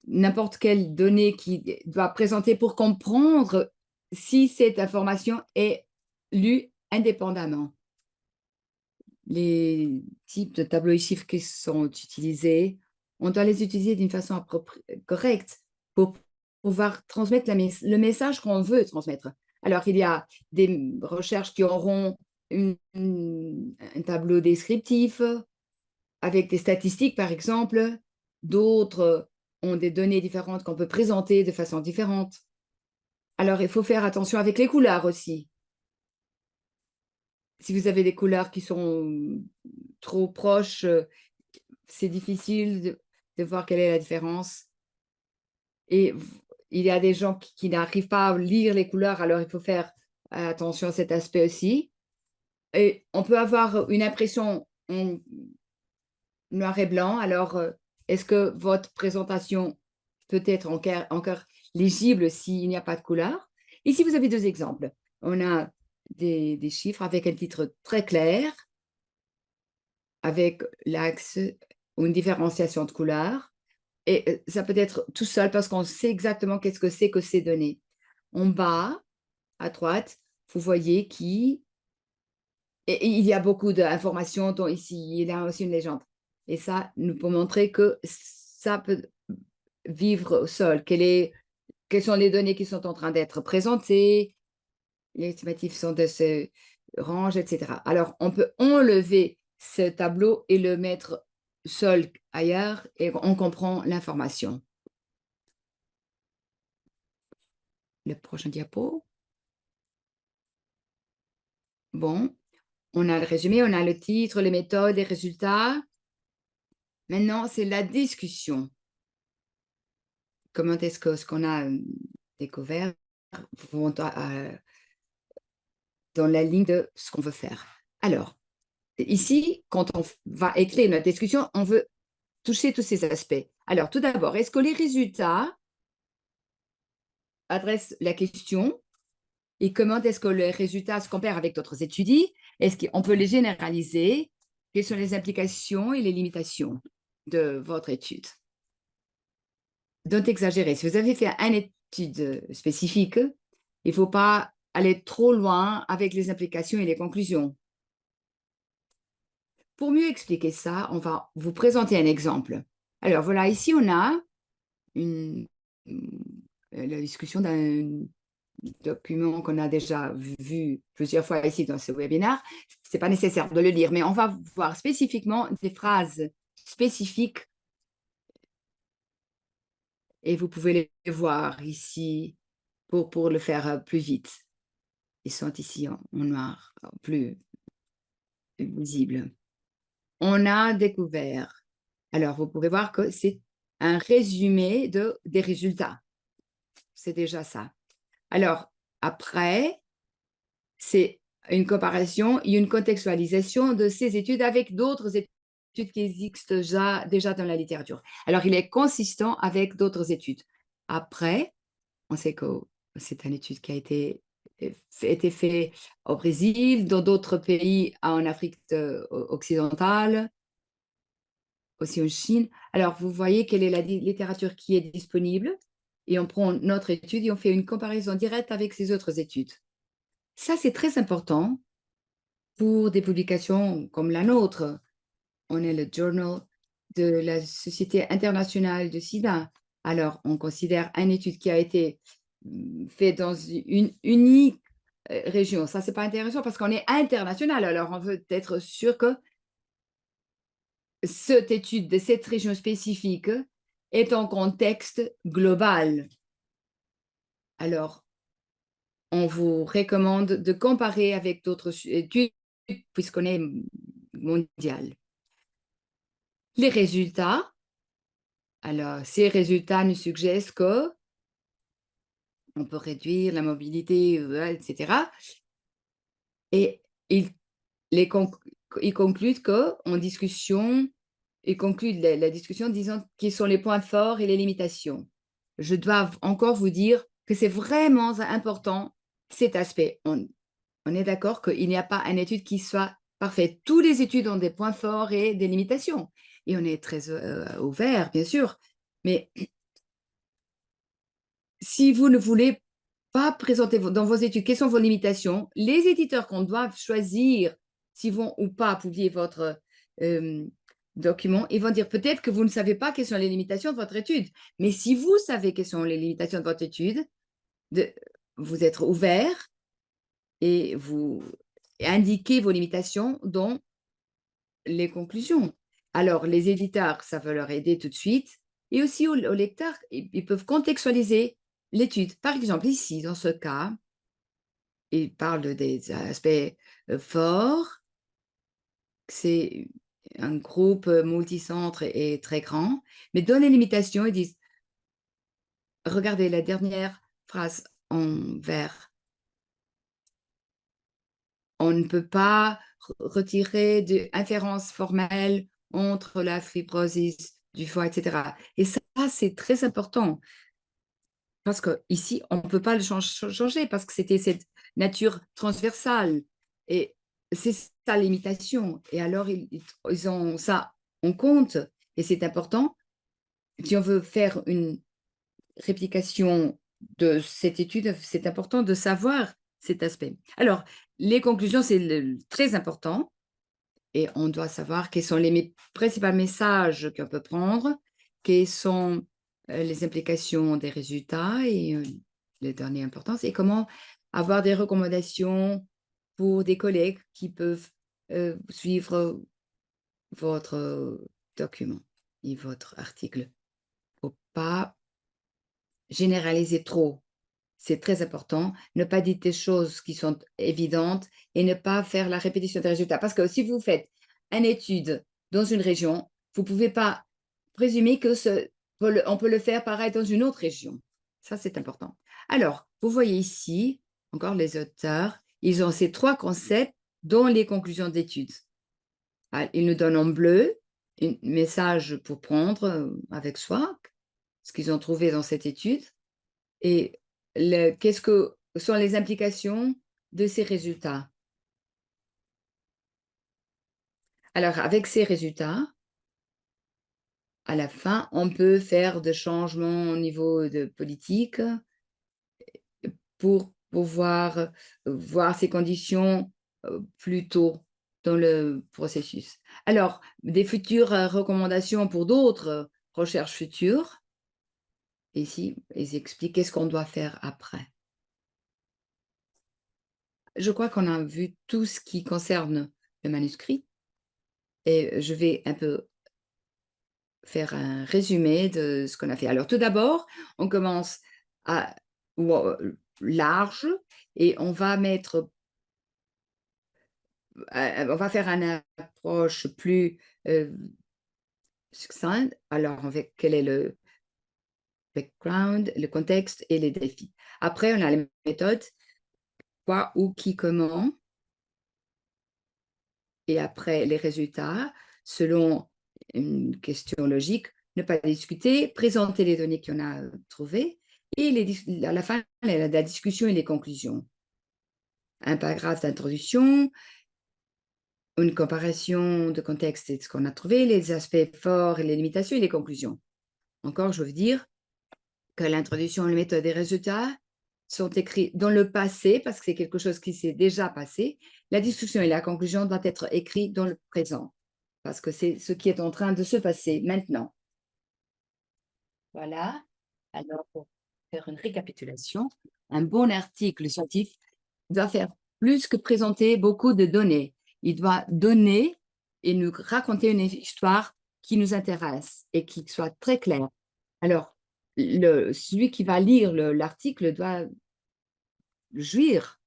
n'importe quelle donnée qui doit présenter pour comprendre si cette information est lue indépendamment. Les types de tableaux et chiffres qui sont utilisés, on doit les utiliser d'une façon correcte pour pouvoir transmettre le message qu'on veut transmettre. Alors, il y a des recherches qui auront un tableau descriptif avec des statistiques, par exemple. D'autres ont des données différentes qu'on peut présenter de façon différente. Alors, il faut faire attention avec les couleurs aussi. Si vous avez des couleurs qui sont trop proches, c'est difficile de voir quelle est la différence. Et il y a des gens qui n'arrivent pas à lire les couleurs, alors il faut faire attention à cet aspect aussi. Et on peut avoir une impression en noir et blanc. Alors, est-ce que votre présentation peut être encore lisible s'il n'y a pas de couleur? Ici, vous avez deux exemples. On a des chiffres avec un titre très clair, avec l'axe ou une différenciation de couleur. Et ça peut être tout seul parce qu'on sait exactement qu'est-ce que c'est que ces données. En bas, à droite, vous voyez et il y a beaucoup d'informations, dont ici, il y a aussi une légende. Et ça nous peut montrer que ça peut vivre au sol. Quelles sont les données qui sont en train d'être présentées, les estimatifs sont de ce range, etc. Alors, on peut enlever ce tableau et le mettre seul ailleurs et on comprend l'information. Le prochain diapo. Bon, on a le résumé, on a le titre, les méthodes, les résultats. Maintenant, c'est la discussion. Comment est-ce que ce qu'on a découvert vont dans la ligne de ce qu'on veut faire. Alors, ici, quand on va écrire notre discussion, on veut toucher tous ces aspects. Alors, tout d'abord, est-ce que les résultats adressent la question et comment est-ce que les résultats se comparent avec d'autres études? Est-ce qu'on peut les généraliser? Quelles sont les implications et les limitations de votre étude? Don't exagérer. Si vous avez fait une étude spécifique, il ne faut pas aller trop loin avec les implications et les conclusions. Pour mieux expliquer ça, on va vous présenter un exemple. Alors voilà, ici on a la discussion d'un document qu'on a déjà vu plusieurs fois ici dans ce webinaire. Ce n'est pas nécessaire de le lire, mais on va voir spécifiquement des phrases spécifiques et vous pouvez les voir ici pour le faire plus vite. Ils sont ici en noir, plus visibles. On a découvert. Alors, vous pouvez voir que c'est un résumé des résultats. C'est déjà ça. Alors, après, c'est une comparaison et une contextualisation de ces études avec d'autres études qui existent déjà dans la littérature. Alors, il est consistant avec d'autres études. Après, on sait que c'est une étude qui a été faite au Brésil, dans d'autres pays en Afrique occidentale, aussi en Chine. Alors, vous voyez quelle est la littérature qui est disponible et on prend notre étude et on fait une comparaison directe avec ces autres études. Ça, c'est très important pour des publications comme la nôtre. On est le Journal de la Société internationale de SIDA. Alors, on considère une étude qui a été faite dans une unique région. Ça, c'est pas intéressant parce qu'on est international. Alors, on veut être sûr que cette étude de cette région spécifique est en contexte global. Alors, on vous recommande de comparer avec d'autres études puisqu'on est mondial. Les résultats, alors ces résultats nous suggèrent que on peut réduire la mobilité, etc. Et ils les conc ils concluent qu'en discussion ils concluent la discussion en disant quels sont les points forts et les limitations. Je dois encore vous dire que c'est vraiment important, cet aspect. On est d'accord qu'il n'y a pas une étude qui soit parfaite. Toutes les études ont des points forts et des limitations et on est très, ouvert, bien sûr, mais si vous ne voulez pas présenter dans vos études quelles sont vos limitations, les éditeurs qu'on doit choisir s'ils vont ou pas publier votre document, ils vont dire peut-être que vous ne savez pas quelles sont les limitations de votre étude. Mais si vous savez quelles sont les limitations de votre étude, vous êtes ouvert et vous indiquez vos limitations dans les conclusions. Alors, les éditeurs, ça va leur aider tout de suite. Et aussi aux lecteurs, ils peuvent contextualiser l'étude. Par exemple, ici, dans ce cas, il parle des aspects forts. C'est un groupe multicentre et très grand. Mais dans les limitations, ils disent, regardez la dernière phrase en vert. On ne peut pas retirer d'inférence formelle entre la fibrosis du foie, etc. Et ça, c'est très important parce qu'ici, on ne peut pas le changer parce que c'était cette nature transversale. Et c'est sa limitation. Et alors, ils ont ça en compte. Et c'est important. Si on veut faire une réplication de cette étude, c'est important de savoir cet aspect. Alors, les conclusions, c'est très important et on doit savoir quels sont les principaux messages qu'on peut prendre, quelles sont les implications des résultats et les données importantes et comment avoir des recommandations pour des collègues qui peuvent suivre votre document et votre article. Il ne faut pas généraliser trop. C'est très important. Ne pas dire des choses qui sont évidentes et ne pas faire la répétition des résultats. Parce que si vous faites une étude dans une région, vous ne pouvez pas présumer que on peut le faire pareil dans une autre région. Ça, c'est important. Alors, vous voyez ici, encore les auteurs, ils ont ces 3 concepts dans les conclusions d'études. Ils nous donnent en bleu un message pour prendre avec soi, ce qu'ils ont trouvé dans cette étude. Et qu'est-ce que sont les implications de ces résultats? Alors, avec ces résultats, à la fin, on peut faire des changements au niveau de politique pour pouvoir voir ces conditions plus tôt dans le processus. Alors, des futures recommandations pour d'autres recherches futures. Ici, ils expliquent qu'est-ce qu'on doit faire après. Je crois qu'on a vu tout ce qui concerne le manuscrit et je vais un peu faire un résumé de ce qu'on a fait. Alors tout d'abord, on commence à large et on va mettre, on va faire une approche plus succincte. Alors avec quel est le background, le contexte et les défis. Après, on a les méthodes, quoi, où, qui, comment. Et après, les résultats, selon une question logique, ne pas discuter, présenter les données qu'on a trouvées et à la fin, la discussion et les conclusions. Un paragraphe d'introduction, une comparaison de contexte et de ce qu'on a trouvé, les aspects forts et les limitations et les conclusions. Encore, je veux dire que l'introduction, les méthodes et les résultats sont écrits dans le passé parce que c'est quelque chose qui s'est déjà passé. La discussion et la conclusion doivent être écrits dans le présent parce que c'est ce qui est en train de se passer maintenant. Voilà. Alors, pour faire une récapitulation, un bon article scientifique doit faire plus que présenter beaucoup de données. Il doit donner et nous raconter une histoire qui nous intéresse et qui soit très claire. Alors, celui qui va lire l'article doit jouir.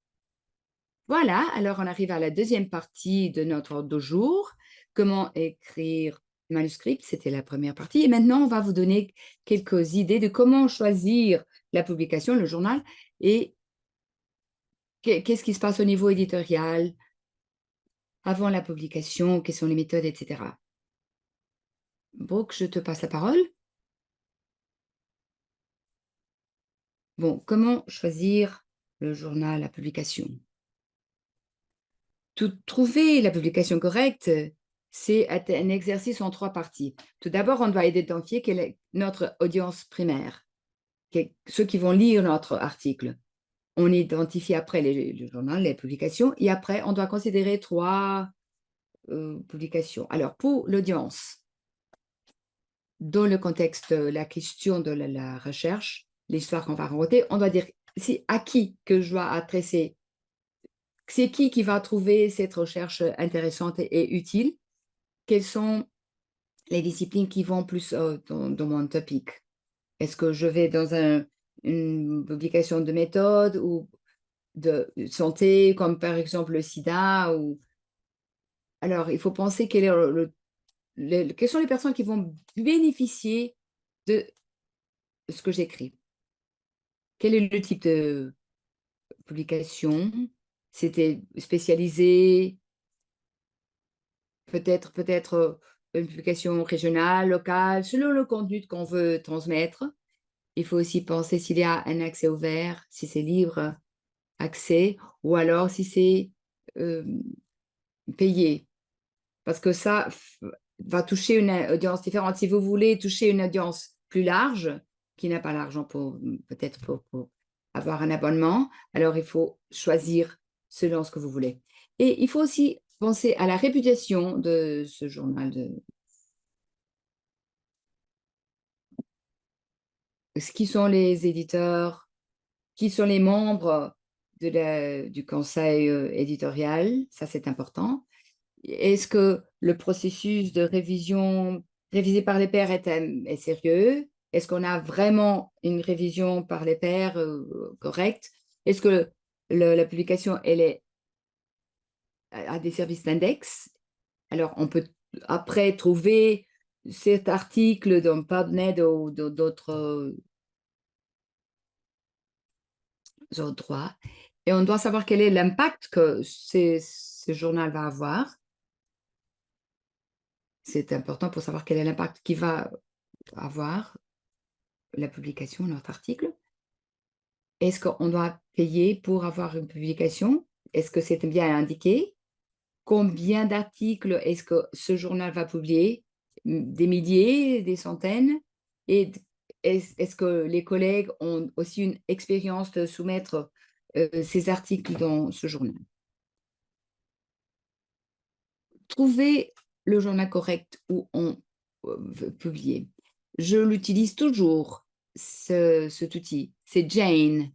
Voilà, alors on arrive à la deuxième partie de notre ordre du jour. Comment écrire manuscrit, c'était la première partie. Et maintenant, on va vous donner quelques idées de comment choisir la publication, le journal, et qu'est-ce qui se passe au niveau éditorial avant la publication, quelles sont les méthodes, etc. Brooke, je te passe la parole. Bon, comment choisir le journal, la publication? Trouver la publication correcte, c'est un exercice en 3 parties. Tout d'abord, on doit identifier quelle est notre audience primaire, ceux qui vont lire notre article. On identifie après le journal, les publications, et après, on doit considérer 3 publications. Alors, pour l'audience, dans le contexte de la question de la recherche, l'histoire qu'on va raconter, on doit dire à qui que je dois adresser. C'est qui va trouver cette recherche intéressante et utile? Quelles sont les disciplines qui vont plus dans mon topic? Est-ce que je vais dans une publication de méthode ou de santé, comme par exemple le sida ou... Alors, il faut penser quelles sont les personnes qui vont bénéficier de ce que j'écris. Quel est le type de publication? C'était spécialisé, peut-être une publication régionale, locale, selon le contenu qu'on veut transmettre. Il faut aussi penser s'il y a un accès ouvert, si c'est libre accès, ou alors si c'est payé. Parce que ça va toucher une audience différente. Si vous voulez toucher une audience plus large, qui n'a pas l'argent pour peut-être pour avoir un abonnement, alors il faut choisir selon ce que vous voulez. Et il faut aussi penser à la réputation de ce journal, qui sont les éditeurs, qui sont les membres du conseil éditorial, ça c'est important. Est-ce que le processus de révision révisé par les pairs est sérieux? Est-ce qu'on a vraiment une révision par les pairs correcte? Est-ce que la publication elle a des services d'index? Alors, on peut après trouver cet article dans PubMed ou d'autres endroits. Et on doit savoir quel est l'impact que ce journal va avoir. C'est important pour savoir quel est l'impact qui va avoir la publication, notre article. Est-ce qu'on doit payer pour avoir une publication? Est-ce que c'est bien indiqué? Combien d'articles est-ce que ce journal va publier? Des milliers, des centaines? Et est-ce que les collègues ont aussi une expérience de soumettre ces articles dans ce journal? Trouver le journal correct où on veut publier. Je l'utilise toujours, cet outil. C'est Jane.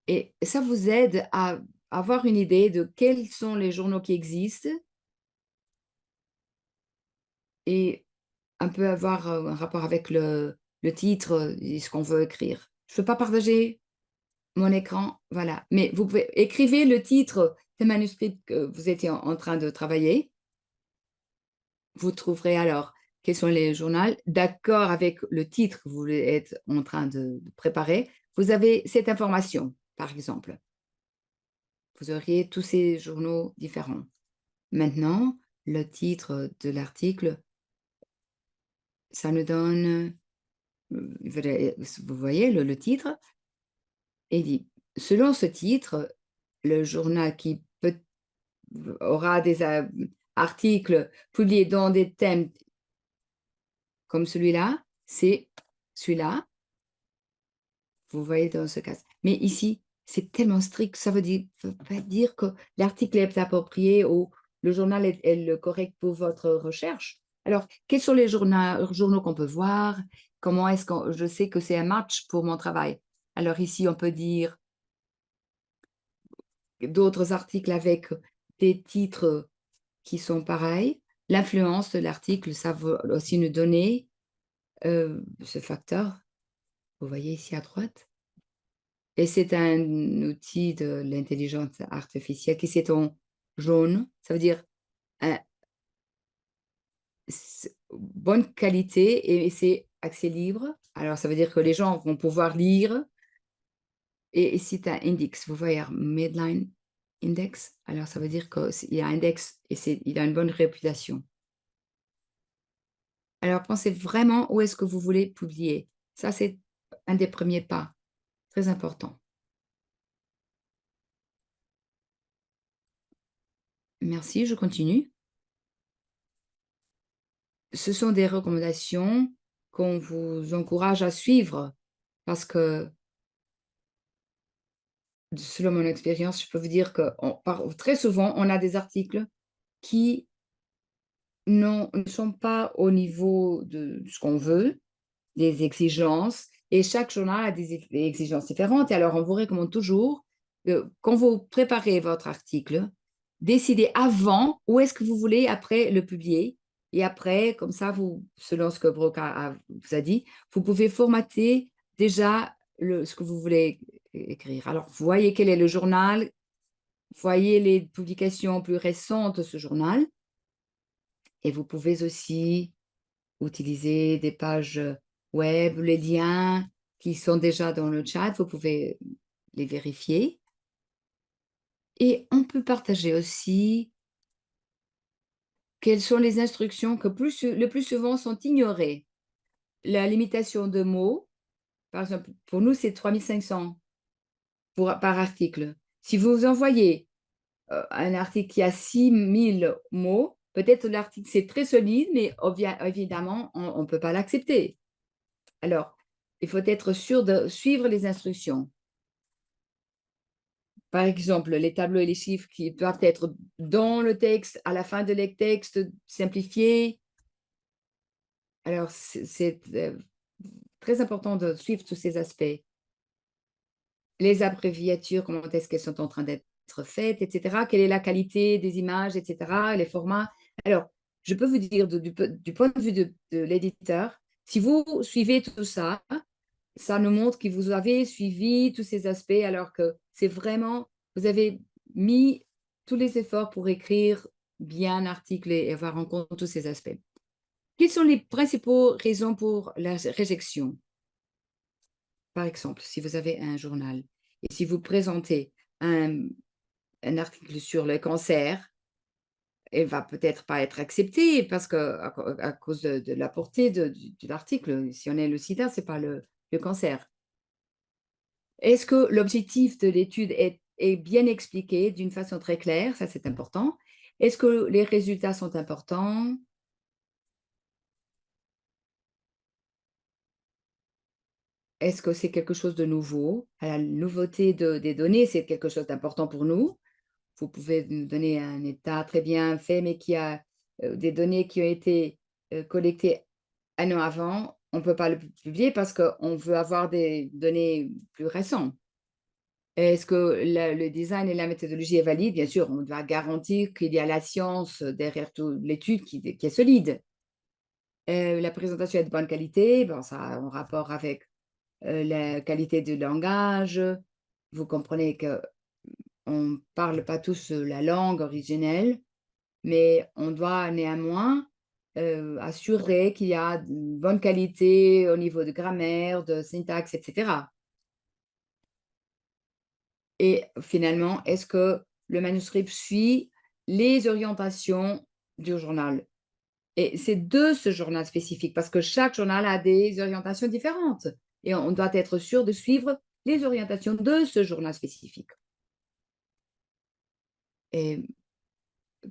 Et ça vous aide à avoir une idée de quels sont les journaux qui existent et un peu avoir un rapport avec le titre et ce qu'on veut écrire. Je ne peux pas partager mon écran, voilà. Mais vous pouvez écrire le titre des manuscrits que vous étiez en train de travailler. Vous trouverez alors quels sont les journaux, d'accord avec le titre que vous êtes en train de préparer. Vous avez cette information, par exemple. Vous auriez tous ces journaux différents. Maintenant, le titre de l'article, ça nous donne, vous voyez le titre, et dit, selon ce titre, le journal qui aura des articles publiés dans des thèmes comme celui-là, c'est celui-là. Vous voyez dans ce cas. Mais ici, c'est tellement strict, ça veut pas dire que l'article est approprié ou le journal est le correct pour votre recherche. Alors, quels sont les journaux qu'on peut voir? Comment est-ce que je sais que c'est un match pour mon travail? Alors ici, on peut dire d'autres articles avec des titres qui sont pareils. L'influence de l'article, ça va aussi nous donner ce facteur. Vous voyez ici à droite? Et c'est un outil de l'intelligence artificielle qui c'est en jaune. Ça veut dire, bonne qualité et c'est accès libre. Alors, ça veut dire que les gens vont pouvoir lire et si tu as index, vous voyez Medline Index, alors ça veut dire qu'il y a index et il a une bonne réputation. Alors, pensez vraiment où est-ce que vous voulez publier. Ça, c'est un des premiers pas, très important. Merci, je continue. Ce sont des recommandations qu'on vous encourage à suivre parce que, selon mon expérience, je peux vous dire que très souvent, on a des articles qui ne sont pas au niveau de ce qu'on veut, des exigences, et chaque journal a des exigences différentes. Et alors, on vous recommande toujours, quand vous préparez votre article, décidez avant où est-ce que vous voulez après le publier. Et après, comme ça, selon ce que Broca vous a dit, vous pouvez formater déjà ce que vous voulez écrire. Alors, voyez quel est le journal, voyez les publications plus récentes de ce journal, et vous pouvez aussi utiliser des pages web, les liens qui sont déjà dans le chat, vous pouvez les vérifier. Et on peut partager aussi quelles sont les instructions que le plus souvent sont ignorées. La limitation de mots, par exemple, pour nous, c'est 3500 par article. Si vous envoyez un article qui a 6000 mots, peut-être l'article c'est très solide, mais évidemment, on ne peut pas l'accepter. Alors, il faut être sûr de suivre les instructions. Par exemple, les tableaux et les chiffres qui doivent être dans le texte, à la fin de les textes simplifiés. Alors, c'est très important de suivre tous ces aspects. Les abréviatures, comment est-ce qu'elles sont en train d'être faites, etc. Quelle est la qualité des images, etc. Les formats. Alors, je peux vous dire du point de vue de l'éditeur, si vous suivez tout ça, ça nous montre que vous avez suivi tous ces aspects alors que c'est vraiment, vous avez mis tous les efforts pour écrire bien un article et avoir en compte tous ces aspects. Quelles sont les principales raisons pour la réjection? Par exemple, si vous avez un journal et si vous présentez un article sur le cancer, elle va peut-être pas être acceptée parce que à cause de la portée de l'article. Si on est le sida, c'est pas le cancer. Est-ce que l'objectif de l'étude est bien expliqué d'une façon très claire? Ça, c'est important. Est-ce que les résultats sont importants? Est-ce que c'est quelque chose de nouveau? La nouveauté des données, c'est quelque chose d'important pour nous. Vous pouvez nous donner un état très bien fait, mais qui a des données qui ont été collectées un an avant. On ne peut pas le publier parce qu'on veut avoir des données plus récentes. Est-ce que le design et la méthodologie est valide? Bien sûr, on doit garantir qu'il y a la science derrière l'étude qui est solide. La présentation est de bonne qualité, bon, ça en rapport avec la qualité du langage. Vous comprenez que on ne parle pas tous la langue originelle, mais on doit néanmoins assurer qu'il y a une bonne qualité au niveau de grammaire, de syntaxe, etc. Et finalement, est-ce que le manuscrit suit les orientations du journal? Et c'est de ce journal spécifique, parce que chaque journal a des orientations différentes. Et on doit être sûr de suivre les orientations de ce journal spécifique. Et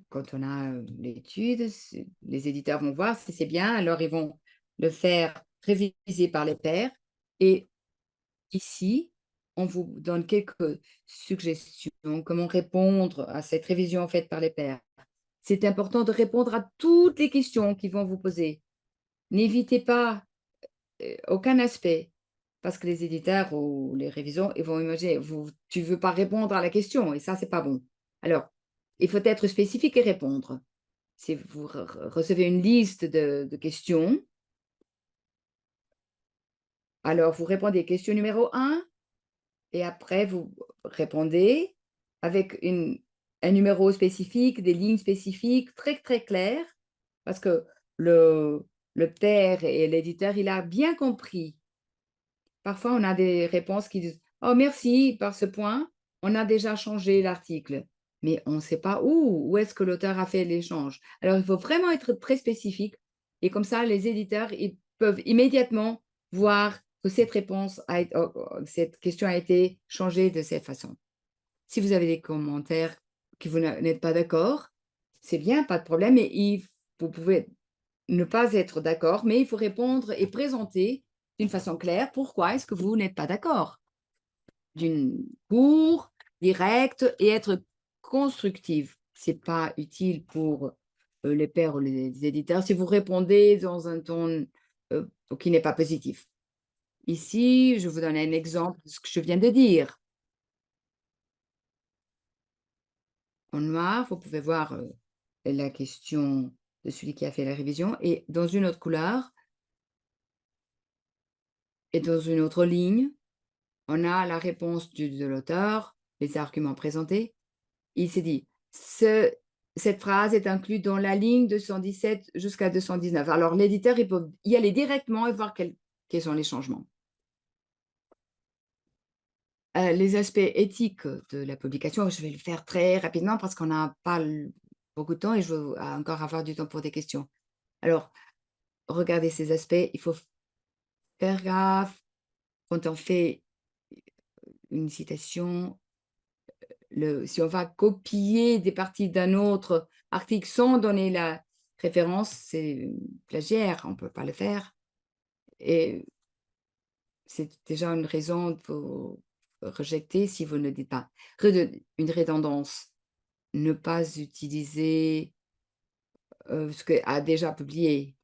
quand on a l'étude, les éditeurs vont voir si c'est bien, alors ils vont le faire réviser par les pairs. Et ici, on vous donne quelques suggestions, comment répondre à cette révision faite par les pairs. C'est important de répondre à toutes les questions qu'ils vont vous poser. N'évitez pas aucun aspect, parce que les éditeurs ou les révisions, ils vont imaginer, tu ne veux pas répondre à la question, et ça, c'est pas bon. Alors, il faut être spécifique et répondre. Si vous recevez une liste de questions, alors vous répondez question numéro 1, et après vous répondez avec un numéro spécifique, des lignes spécifiques très, très claires, parce que le le père et l'éditeur, il a bien compris. Parfois, on a des réponses qui disent: «Oh merci, par ce point, on a déjà changé l'article». Mais on ne sait pas où est-ce que l'auteur a fait l'échange. Alors, il faut vraiment être très spécifique et comme ça, les éditeurs, ils peuvent immédiatement voir que cette réponse a été cette question a été changée de cette façon. Si vous avez des commentaires que vous n'êtes pas d'accord, c'est bien, pas de problème, mais vous pouvez ne pas être d'accord, mais il faut répondre et présenter d'une façon claire pourquoi est-ce que vous n'êtes pas d'accord. D'une court, direct et être constructive. C'est pas utile pour les pairs ou les éditeurs si vous répondez dans un ton qui n'est pas positif. Ici, je vous donne un exemple de ce que je viens de dire. En noir, vous pouvez voir la question de celui qui a fait la révision et dans une autre couleur et dans une autre ligne, on a la réponse de l'auteur, les arguments présentés. Il s'est dit: Cette phrase est incluse dans la ligne 217 jusqu'à 219. » Alors l'éditeur, il peut y aller directement et voir quels sont les changements. Les aspects éthiques de la publication, je vais le faire très rapidement parce qu'on n'a pas beaucoup de temps et je veux encore avoir du temps pour des questions. Alors, regardez ces aspects, il faut faire gaffe quand on fait une citation. Si on va copier des parties d'un autre article sans donner la référence, c'est plagiaire, on ne peut pas le faire et c'est déjà une raison pour rejeter si vous ne dites pas. Une redondance, ne pas utiliser, ce qu'a déjà publié.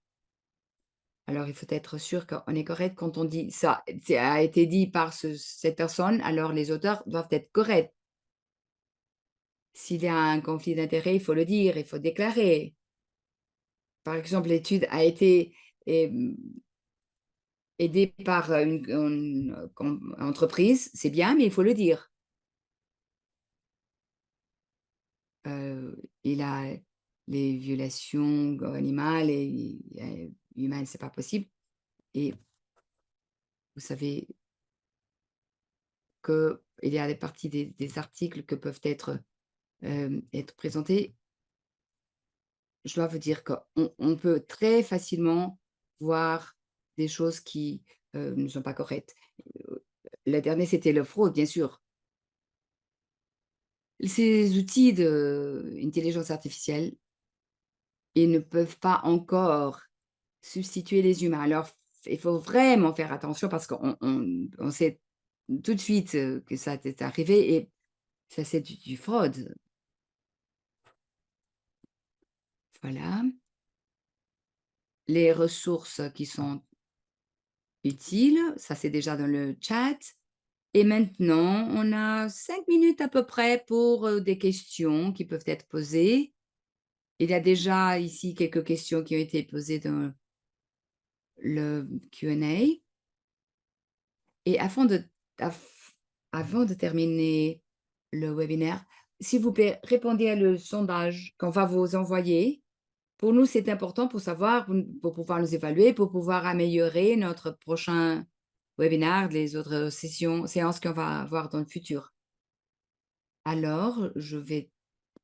Alors il faut être sûr qu'on est correct quand on dit ça a été dit par cette personne, alors les auteurs doivent être corrects. S'il y a un conflit d'intérêts, il faut le dire, il faut déclarer. Par exemple, l'étude a été, hem, aidée par, une entreprise, c'est bien, mais il faut le dire. Et là, les violations animales et humaines, c'est pas possible et vous savez qu'il y a des parties des articles que peuvent être présentés. Je dois vous dire qu'on peut très facilement voir des choses qui, ne sont pas correctes. La dernière, c'était le fraude, bien sûr. Ces outils d'intelligence artificielle, ils ne peuvent pas encore substituer les humains. Alors, il faut vraiment faire attention parce qu'on sait tout de suite, que ça t'est arrivé et ça, c'est du fraude. Voilà. Les ressources qui sont utiles, ça, c'est déjà dans le chat. Et maintenant, on a 5 minutes à peu près pour, des questions qui peuvent être posées. Il y a déjà ici quelques questions qui ont été posées dans le Q&A et avant de terminer le webinaire, s'il vous plaît, répondez à le sondage qu'on va vous envoyer. Pour nous, c'est important pour savoir, pour pouvoir nous évaluer, pour pouvoir améliorer notre prochain webinaire, les autres séances qu'on va avoir dans le futur. Alors, je vais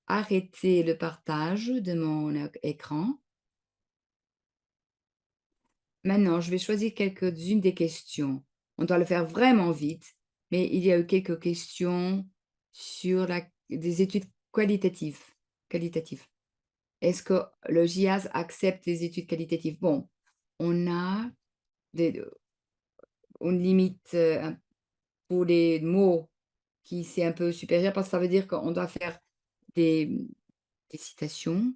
arrêter le partage de mon écran. Maintenant, je vais choisir quelques-unes des questions. On doit le faire vraiment vite, mais il y a eu quelques questions sur des études qualitatives. Est-ce que le JIAS accepte les études qualitatives? Bon, on a une limite pour les mots qui c'est un peu supérieur parce que ça veut dire qu'on doit faire des, des citations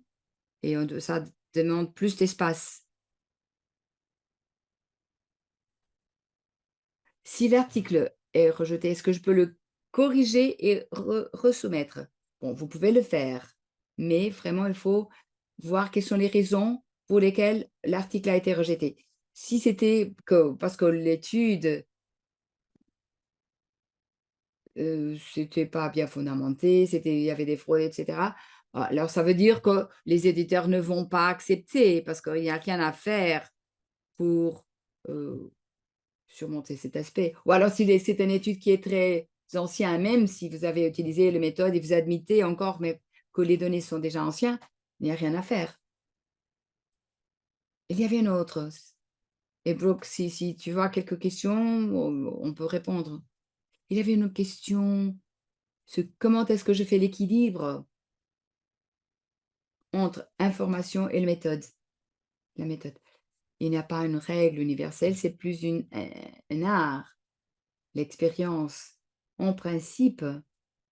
et ça demande plus d'espace. Si l'article est rejeté, est-ce que je peux le corriger et resoumettre? Bon, vous pouvez le faire, mais vraiment, il faut voir quelles sont les raisons pour lesquelles l'article a été rejeté. Si c'était que parce que l'étude, c'était pas bien fondamenté, il y avait des fraudes et cetera, alors ça veut dire que les éditeurs ne vont pas accepter parce qu'il n'y a rien à faire. pour, surmonter cet aspect. Ou alors si c'est une étude qui est très ancien, même si vous avez utilisé les méthodes et vous admettez encore mais que les données sont déjà anciens, il n'y a rien à faire. Il y avait une autre, et Brooke, si tu vois quelques questions, on peut répondre. Il y avait une autre question, comment est-ce que je fais l'équilibre entre information et la méthode? Il n'y a pas une règle universelle, c'est plus un art, l'expérience. En principe,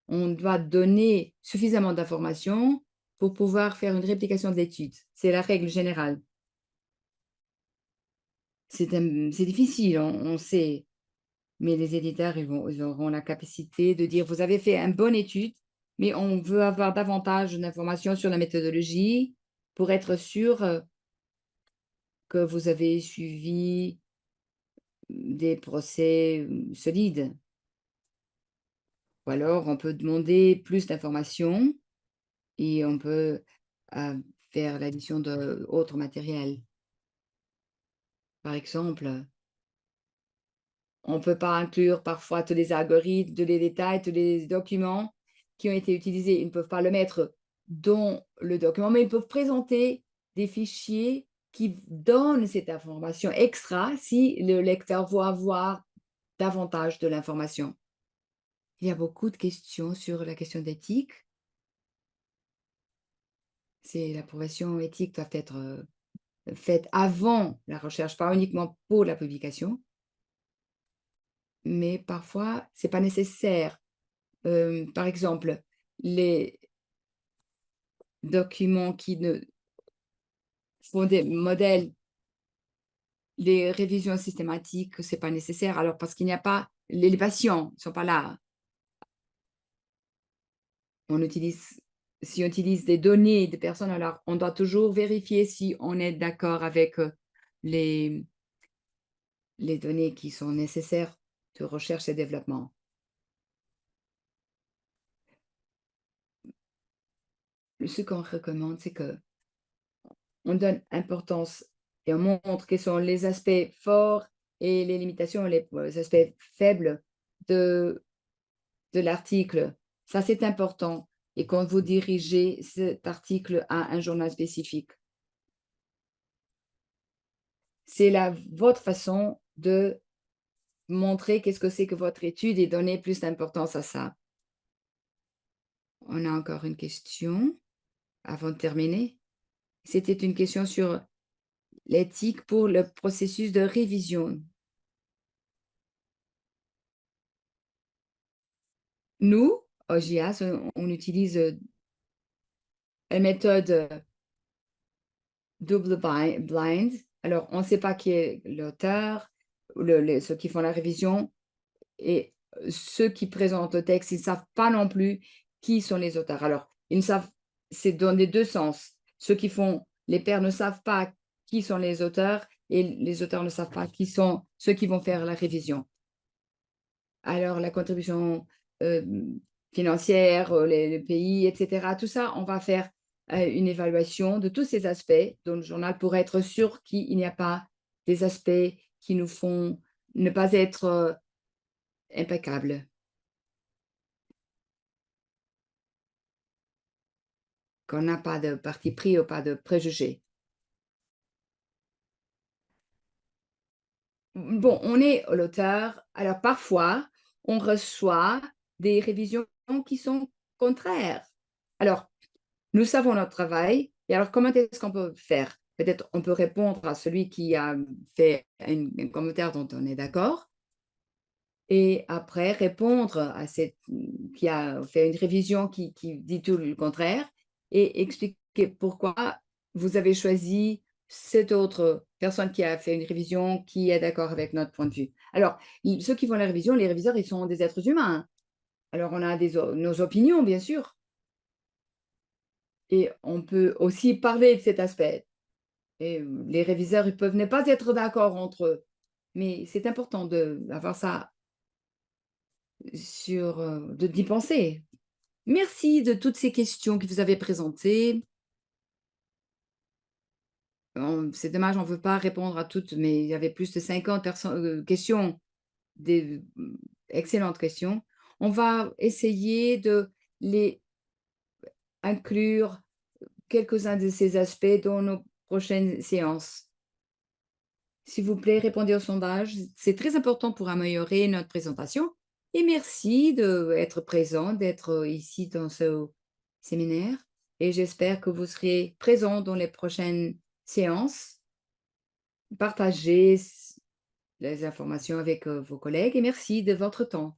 on doit donner suffisamment d'informations pour pouvoir faire une réplication de l'étude. C'est la règle générale. C'est difficile, on sait, mais les éditeurs, ils auront la capacité de dire: «Vous avez fait une bonne étude, mais on veut avoir davantage d'informations sur la méthodologie pour être sûr, que vous avez suivi des procès, solides». Ou alors on peut demander plus d'informations et on peut, faire l'addition d'autres matériels. Par exemple, on ne peut pas inclure parfois tous les algorithmes, tous les détails, tous les documents qui ont été utilisés. Ils ne peuvent pas le mettre dans le document, mais ils peuvent présenter des fichiers qui donnent cette information extra si le lecteur veut avoir davantage de l'information. Il y a beaucoup de questions sur la question d'éthique. C'est l'approbation éthique doit être, faite avant la recherche, pas uniquement pour la publication, mais parfois c'est pas nécessaire. Par exemple, les documents qui ne font des modèles, les révisions systématiques, c'est pas nécessaire. Alors parce qu'il n'y a pas les patients ne sont pas là. On utilise Si on utilise des données de personnes, alors on doit toujours vérifier si on est d'accord avec, les les données qui sont nécessaires de recherche et développement. Ce qu'on recommande, c'est qu'on donne importance et on montre quels sont les aspects forts et les limitations, les aspects faibles de l'article. Ça, c'est important et quand vous dirigez cet article à un journal spécifique. C'est votre façon de montrer qu'est-ce que c'est que votre étude et donner plus d'importance à ça. On a encore une question avant de terminer. C'était une question sur l'éthique pour le processus de révision. Nous, au GIAS, on utilise, une méthode, double blind. Alors, on ne sait pas qui est l'auteur, ou ceux qui font la révision et ceux qui présentent le texte, ils ne savent pas non plus qui sont les auteurs. Alors, ils ne savent c'est dans les 2 sens. Les pairs ne savent pas qui sont les auteurs et les auteurs ne savent pas qui sont ceux qui vont faire la révision. Alors la contribution, financière, les pays et cetera, tout ça, on va faire, une évaluation de tous ces aspects dans le journal pour être sûr qu'il n'y a pas des aspects qui nous font ne pas être, impeccables, qu'on n'a pas de parti pris ou pas de préjugés. Bon, on est l'auteur, alors parfois, on reçoit des révisions qui sont contraires. Alors, nous savons notre travail et alors comment est-ce qu'on peut faire? Peut-être on peut répondre à celui qui a fait un commentaire dont on est d'accord et après répondre à cette qui a fait une révision qui dit tout le contraire et expliquer pourquoi vous avez choisi cette autre personne qui a fait une révision qui est d'accord avec notre point de vue. Alors, ceux qui font la révision, les réviseurs, ils sont des êtres humains. Alors, on a nos opinions, bien sûr, et on peut aussi parler de cet aspect. Et les réviseurs, ils peuvent ne pas être d'accord entre eux, mais c'est important d'avoir ça d'y penser. Merci de toutes ces questions que vous avez présentées. C'est dommage, on ne veut pas répondre à toutes, mais il y avait plus de 50 questions, des excellentes questions. On va essayer de les inclure, quelques-uns de ces aspects, dans nos prochaines séances. S'il vous plaît, répondez au sondage. C'est très important pour améliorer notre présentation. Et merci d'être présent, d'être ici dans ce séminaire. Et j'espère que vous serez présent dans les prochaines séances. Partagez les informations avec vos collègues et merci de votre temps.